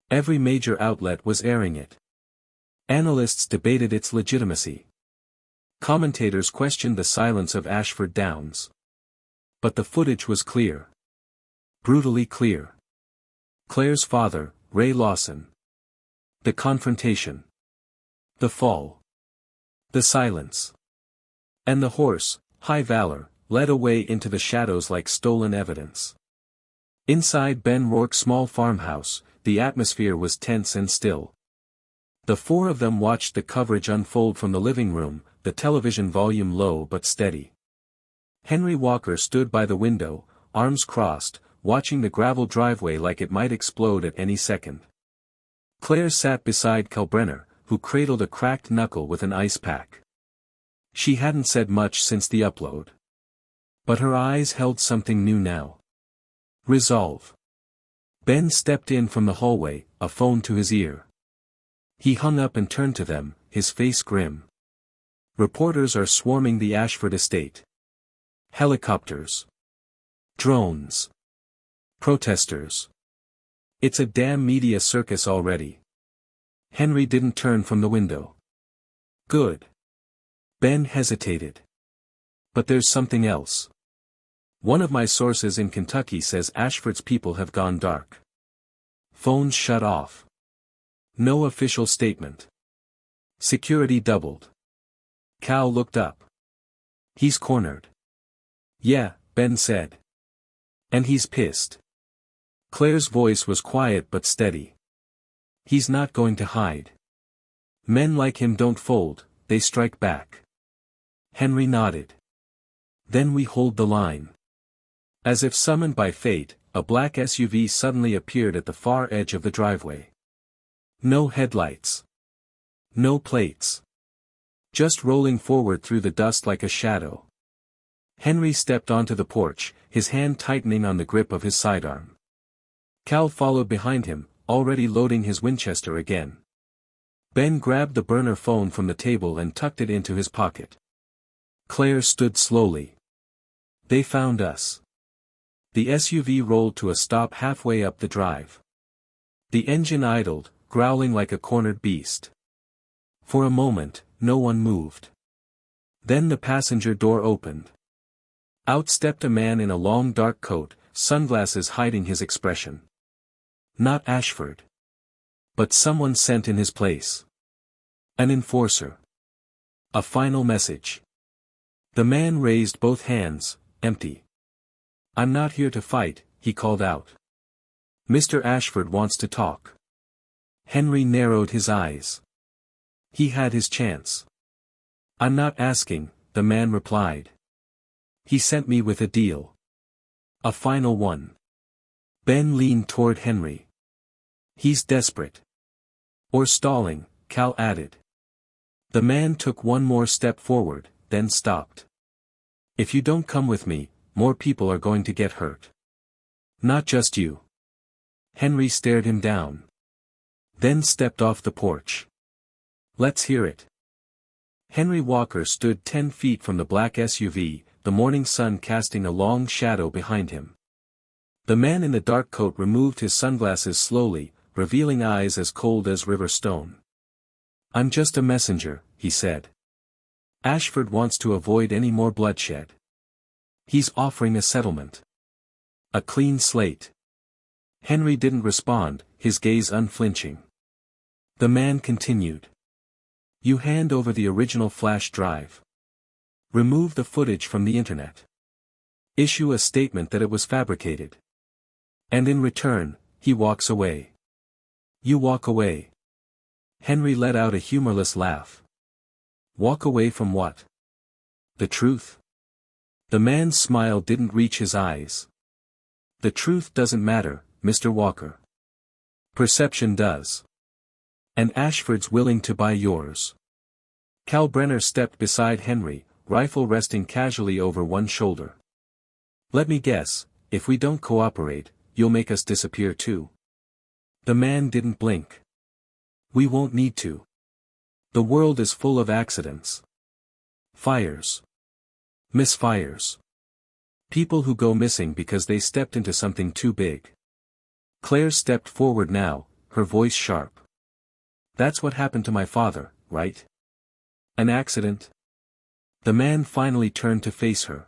Every major outlet was airing it. Analysts debated its legitimacy. Commentators questioned the silence of Ashford Downs. But the footage was clear. Brutally clear. Claire's father, Ray Lawson. The confrontation. The fall. The silence. And the horse, High Valor, led away into the shadows like stolen evidence. Inside Ben Rourke's small farmhouse, the atmosphere was tense and still. The four of them watched the coverage unfold from the living room, the television volume low but steady. Henry Walker stood by the window, arms crossed, watching the gravel driveway like it might explode at any second. Claire sat beside Kalbrenner, who cradled a cracked knuckle with an ice pack. She hadn't said much since the upload. But her eyes held something new now. Resolve. Ben stepped in from the hallway, a phone to his ear. He hung up and turned to them, his face grim. Reporters are swarming the Ashford estate. Helicopters. Drones. Protesters. It's a damn media circus already. Henry didn't turn from the window. Good. Ben hesitated. But there's something else. One of my sources in Kentucky says Ashford's people have gone dark. Phones shut off. No official statement. Security doubled. Cal looked up. He's cornered. Yeah, Ben said. And he's pissed. Claire's voice was quiet but steady. He's not going to hide. Men like him don't fold, they strike back. Henry nodded. Then we hold the line. As if summoned by fate, a black SUV suddenly appeared at the far edge of the driveway. No headlights. No plates. Just rolling forward through the dust like a shadow. Henry stepped onto the porch, his hand tightening on the grip of his sidearm. Cal followed behind him, already loading his Winchester again. Ben grabbed the burner phone from the table and tucked it into his pocket. Claire stood slowly. They found us. The SUV rolled to a stop halfway up the drive. The engine idled, growling like a cornered beast. For a moment, no one moved. Then the passenger door opened. Out stepped a man in a long dark coat, sunglasses hiding his expression. Not Ashford. But someone sent in his place. An enforcer. A final message. The man raised both hands, empty. I'm not here to fight, he called out. Mr. Ashford wants to talk. Henry narrowed his eyes. He had his chance. I'm not asking, the man replied. He sent me with a deal. A final one. Ben leaned toward Henry. He's desperate. Or stalling, Cal added. The man took one more step forward, then stopped. If you don't come with me, more people are going to get hurt. Not just you. Henry stared him down. Then stepped off the porch. Let's hear it. Henry Walker stood 10 feet from the black SUV, the morning sun casting a long shadow behind him. The man in the dark coat removed his sunglasses slowly, revealing eyes as cold as river stone. I'm just a messenger, he said. Ashford wants to avoid any more bloodshed. He's offering a settlement. A clean slate. Henry didn't respond, his gaze unflinching. The man continued. You hand over the original flash drive. Remove the footage from the internet. Issue a statement that it was fabricated. And in return, he walks away. You walk away. Henry let out a humorless laugh. Walk away from what? The truth? The man's smile didn't reach his eyes. The truth doesn't matter, Mr. Walker. Perception does. And Ashford's willing to buy yours. Kalbrenner stepped beside Henry, rifle resting casually over one shoulder. Let me guess, if we don't cooperate, you'll make us disappear too. The man didn't blink. We won't need to. The world is full of accidents. Fires. Misfires. People who go missing because they stepped into something too big. Claire stepped forward now, her voice sharp. That's what happened to my father, right? An accident? The man finally turned to face her.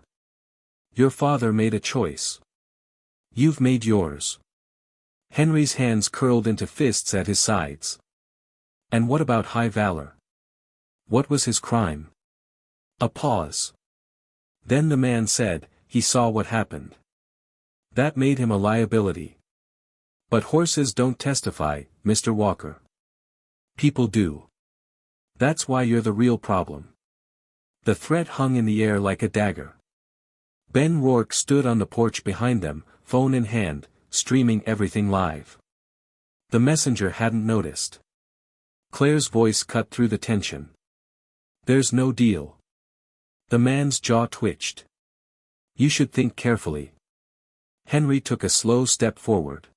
Your father made a choice. You've made yours. Henry's hands curled into fists at his sides. And what about High Valor? What was his crime? A pause. Then the man said, he saw what happened. That made him a liability. But horses don't testify, Mr. Walker. People do. That's why you're the real problem. The threat hung in the air like a dagger. Ben Rourke stood on the porch behind them, phone in hand, streaming everything live. The messenger hadn't noticed. Claire's voice cut through the tension. There's no deal. The man's jaw twitched. You should think carefully. Henry took a slow step forward.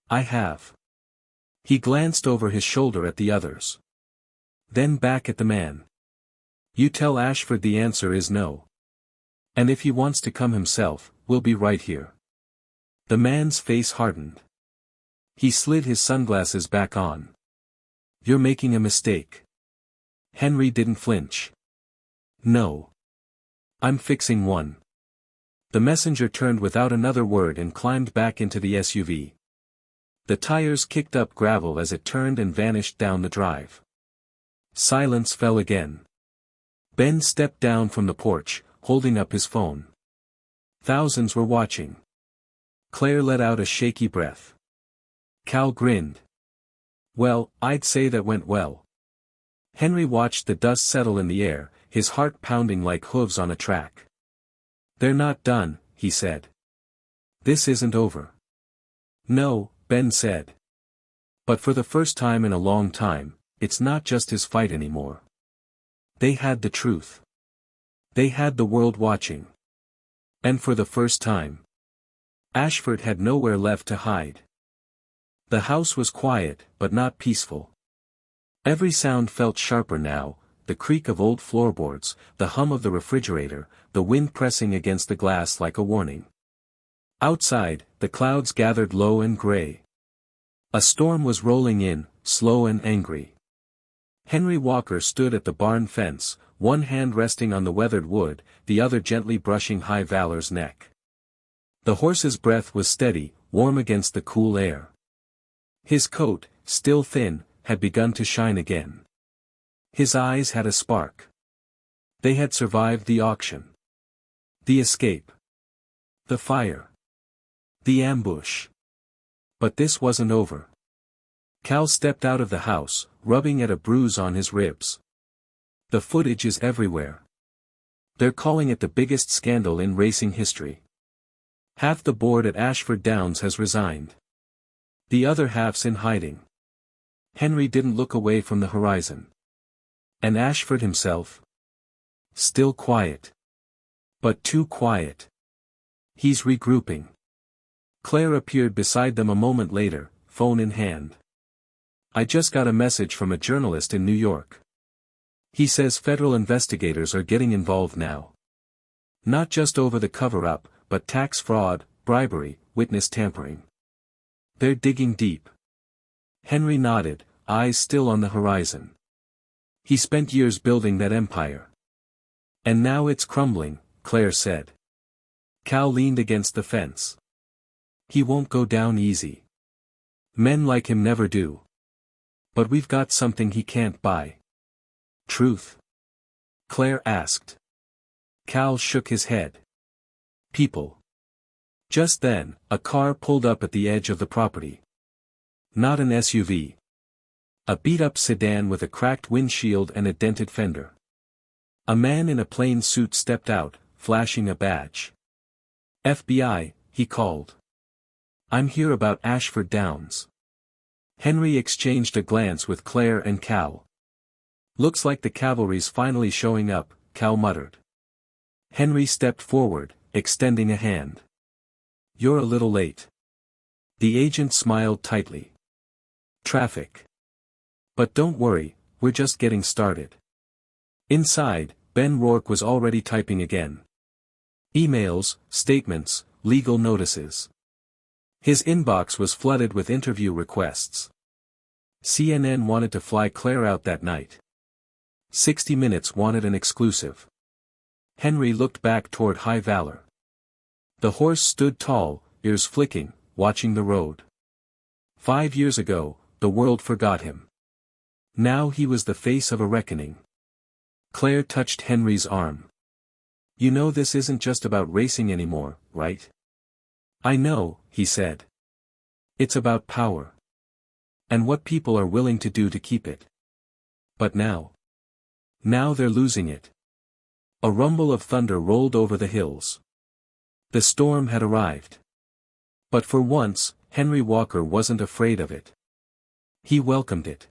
I have. He glanced over his shoulder at the others. Then back at the man. You tell Ashford the answer is no. And if he wants to come himself, we'll be right here. The man's face hardened. He slid his sunglasses back on. You're making a mistake. Henry didn't flinch. No. I'm fixing one. The messenger turned without another word and climbed back into the SUV. The tires kicked up gravel as it turned and vanished down the drive. Silence fell again. Ben stepped down from the porch, holding up his phone. Thousands were watching. Claire let out a shaky breath. Cal grinned. Well, I'd say that went well. Henry watched the dust settle in the air, his heart pounding like hooves on a track. They're not done, he said. This isn't over. No, Ben said. But for the first time in a long time, it's not just his fight anymore. They had the truth. They had the world watching. And for the first time, Ashford had nowhere left to hide. The house was quiet, but not peaceful. Every sound felt sharper now, the creak of old floorboards, the hum of the refrigerator, the wind pressing against the glass like a warning. Outside, the clouds gathered low and gray. A storm was rolling in, slow and angry. Henry Walker stood at the barn fence, one hand resting on the weathered wood, the other gently brushing High Valor's neck. The horse's breath was steady, warm against the cool air. His coat, still thin, had begun to shine again. His eyes had a spark. They had survived the auction. The escape. The fire. The ambush. But this wasn't over. Cal stepped out of the house, rubbing at a bruise on his ribs. The footage is everywhere. They're calling it the biggest scandal in racing history. Half the board at Ashford Downs has resigned. The other half's in hiding. Henry didn't look away from the horizon. And Ashford himself? Still quiet. But too quiet. He's regrouping. Claire appeared beside them a moment later, phone in hand. I just got a message from a journalist in New York. He says federal investigators are getting involved now. Not just over the cover-up, but tax fraud, bribery, witness tampering. They're digging deep. Henry nodded, eyes still on the horizon. He spent years building that empire. And now it's crumbling, Claire said. Cal leaned against the fence. He won't go down easy. Men like him never do. But we've got something he can't buy. Truth? Claire asked. Cal shook his head. People. Just then, a car pulled up at the edge of the property. Not an SUV. A beat-up sedan with a cracked windshield and a dented fender. A man in a plain suit stepped out, flashing a badge. FBI, he called. I'm here about Ashford Downs. Henry exchanged a glance with Claire and Cal. Looks like the cavalry's finally showing up, Cal muttered. Henry stepped forward, extending a hand. You're a little late. The agent smiled tightly. Traffic. But don't worry, we're just getting started. Inside, Ben Rourke was already typing again. Emails, statements, legal notices. His inbox was flooded with interview requests. CNN wanted to fly Claire out that night. 60 Minutes wanted an exclusive. Henry looked back toward High Valor. The horse stood tall, ears flicking, watching the road. 5 years ago, the world forgot him. Now he was the face of a reckoning. Claire touched Henry's arm. You know this isn't just about racing anymore, right? I know, he said. It's about power. And what people are willing to do to keep it. But now they're losing it. A rumble of thunder rolled over the hills. The storm had arrived. But for once, Henry Walker wasn't afraid of it. He welcomed it.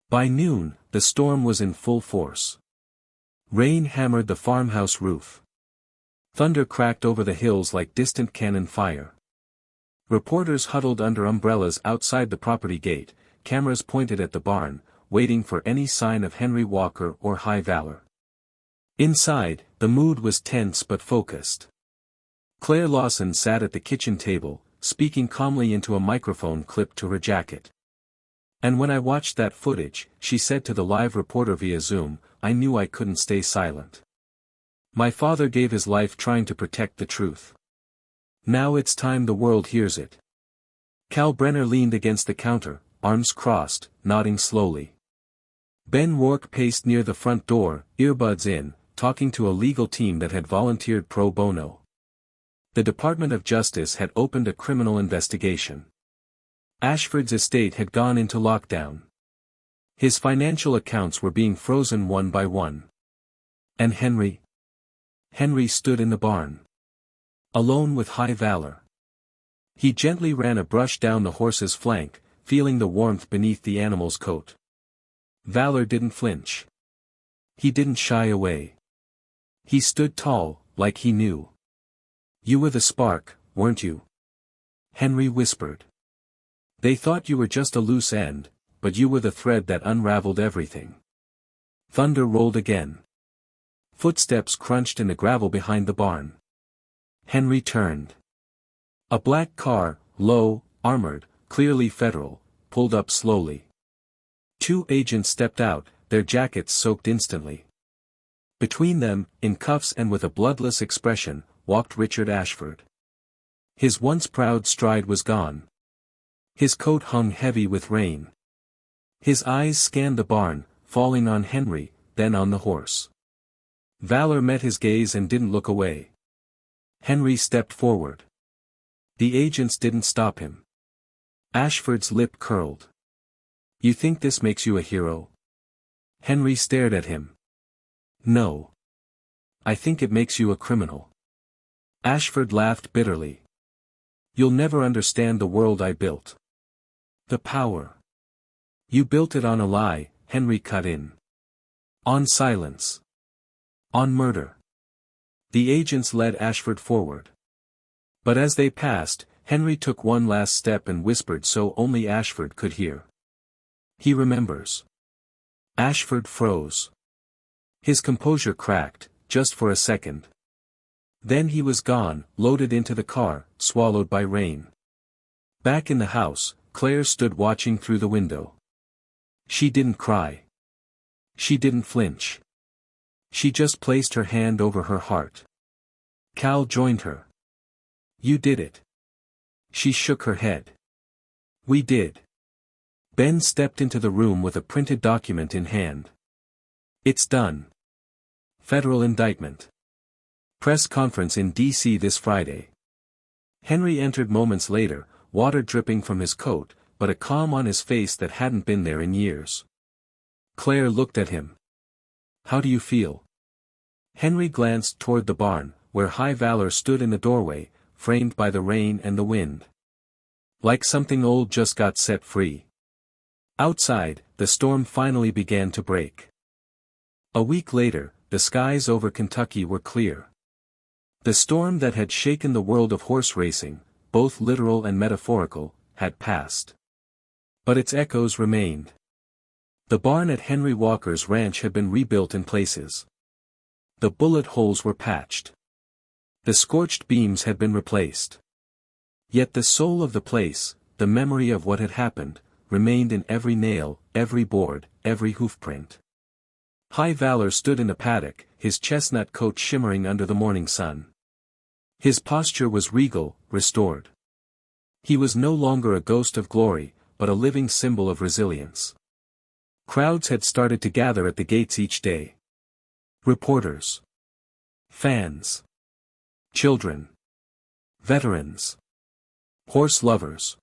By noon, the storm was in full force. Rain hammered the farmhouse roof. Thunder cracked over the hills like distant cannon fire. Reporters huddled under umbrellas outside the property gate, cameras pointed at the barn, waiting for any sign of Henry Walker or High Valor. Inside, the mood was tense but focused. Claire Lawson sat at the kitchen table, speaking calmly into a microphone clipped to her jacket. And when I watched that footage, she said to the live reporter via Zoom, I knew I couldn't stay silent. My father gave his life trying to protect the truth. Now it's time the world hears it. Cal Brenner leaned against the counter, arms crossed, nodding slowly. Ben Rourke paced near the front door, earbuds in, talking to a legal team that had volunteered pro bono. The Department of Justice had opened a criminal investigation. Ashford's estate had gone into lockdown. His financial accounts were being frozen one by one. And Henry? Henry stood in the barn. Alone with High Valor. He gently ran a brush down the horse's flank, feeling the warmth beneath the animal's coat. Valor didn't flinch. He didn't shy away. He stood tall, like he knew. You were the spark, weren't you? Henry whispered. They thought you were just a loose end, but you were the thread that unraveled everything. Thunder rolled again. Footsteps crunched in the gravel behind the barn. Henry turned. A black car, low, armored, clearly federal, pulled up slowly. 2 agents stepped out, their jackets soaked instantly. Between them, in cuffs and with a bloodless expression, walked Richard Ashford. His once proud stride was gone. His coat hung heavy with rain. His eyes scanned the barn, falling on Henry, then on the horse. Valor met his gaze and didn't look away. Henry stepped forward. The agents didn't stop him. Ashford's lip curled. You think this makes you a hero? Henry stared at him. No. I think it makes you a criminal. Ashford laughed bitterly. You'll never understand the world I built. The power. You built it on a lie, Henry cut in. On silence. On murder. The agents led Ashford forward. But as they passed, Henry took one last step and whispered so only Ashford could hear. He remembers. Ashford froze. His composure cracked, just for a second. Then he was gone, loaded into the car, swallowed by rain. Back in the house, Claire stood watching through the window. She didn't cry. She didn't flinch. She just placed her hand over her heart. Cal joined her. You did it. She shook her head. We did. Ben stepped into the room with a printed document in hand. It's done. Federal indictment. Press conference in D.C. this Friday. Henry entered moments later, water dripping from his coat, but a calm on his face that hadn't been there in years. Claire looked at him. How do you feel? Henry glanced toward the barn, where High Valor stood in the doorway, framed by the rain and the wind. Like something old just got set free. Outside, the storm finally began to break. A week later, the skies over Kentucky were clear. The storm that had shaken the world of horse racing, both literal and metaphorical, had passed. But its echoes remained. The barn at Henry Walker's ranch had been rebuilt in places. The bullet holes were patched. The scorched beams had been replaced. Yet the soul of the place, the memory of what had happened, remained in every nail, every board, every hoofprint. High Valor stood in the paddock, his chestnut coat shimmering under the morning sun. His posture was regal, restored. He was no longer a ghost of glory, but a living symbol of resilience. Crowds had started to gather at the gates each day. Reporters. Fans. Children. Veterans. Horse lovers.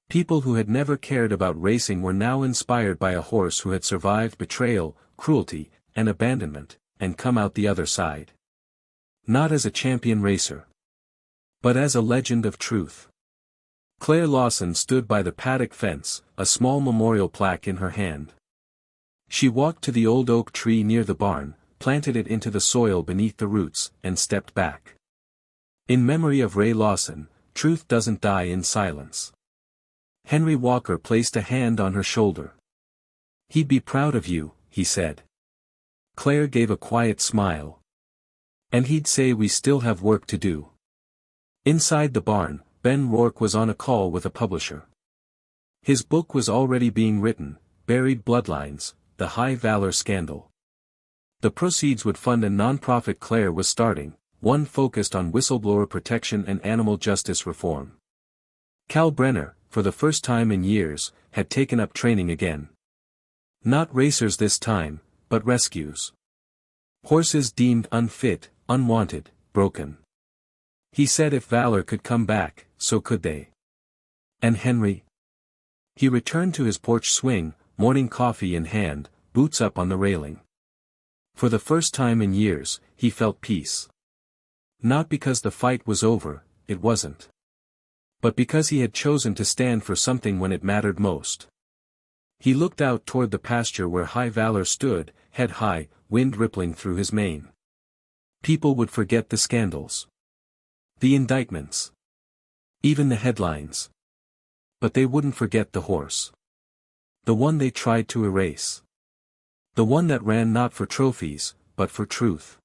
People who had never cared about racing were now inspired by a horse who had survived betrayal, cruelty, and abandonment, and come out the other side. Not as a champion racer, but as a legend of truth. Claire Lawson stood by the paddock fence, a small memorial plaque in her hand. She walked to the old oak tree near the barn, planted it into the soil beneath the roots, and stepped back. In memory of Ray Lawson, truth doesn't die in silence. Henry Walker placed a hand on her shoulder. "He'd be proud of you," he said. Claire gave a quiet smile. "And he'd say we still have work to do." Inside the barn, Ben Rourke was on a call with a publisher. His book was already being written, Buried Bloodlines, The High Valor Scandal. The proceeds would fund a non-profit Claire was starting, one focused on whistleblower protection and animal justice reform. Cal Brenner, for the first time in years, had taken up training again. Not racers this time, but rescues. Horses deemed unfit, unwanted, broken. He said if Valor could come back, so could they. And Henry? He returned to his porch swing, morning coffee in hand, boots up on the railing. For the first time in years, he felt peace. Not because the fight was over, it wasn't. But because he had chosen to stand for something when it mattered most. He looked out toward the pasture where High Valor stood, head high, wind rippling through his mane. People would forget the scandals. The indictments. Even the headlines. But they wouldn't forget the horse. The one they tried to erase. The one that ran not for trophies, but for truth.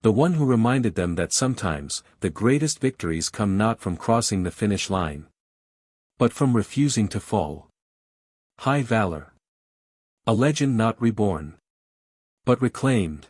The one who reminded them that sometimes, the greatest victories come not from crossing the finish line, but from refusing to fall. High Valor. A legend not reborn, but reclaimed.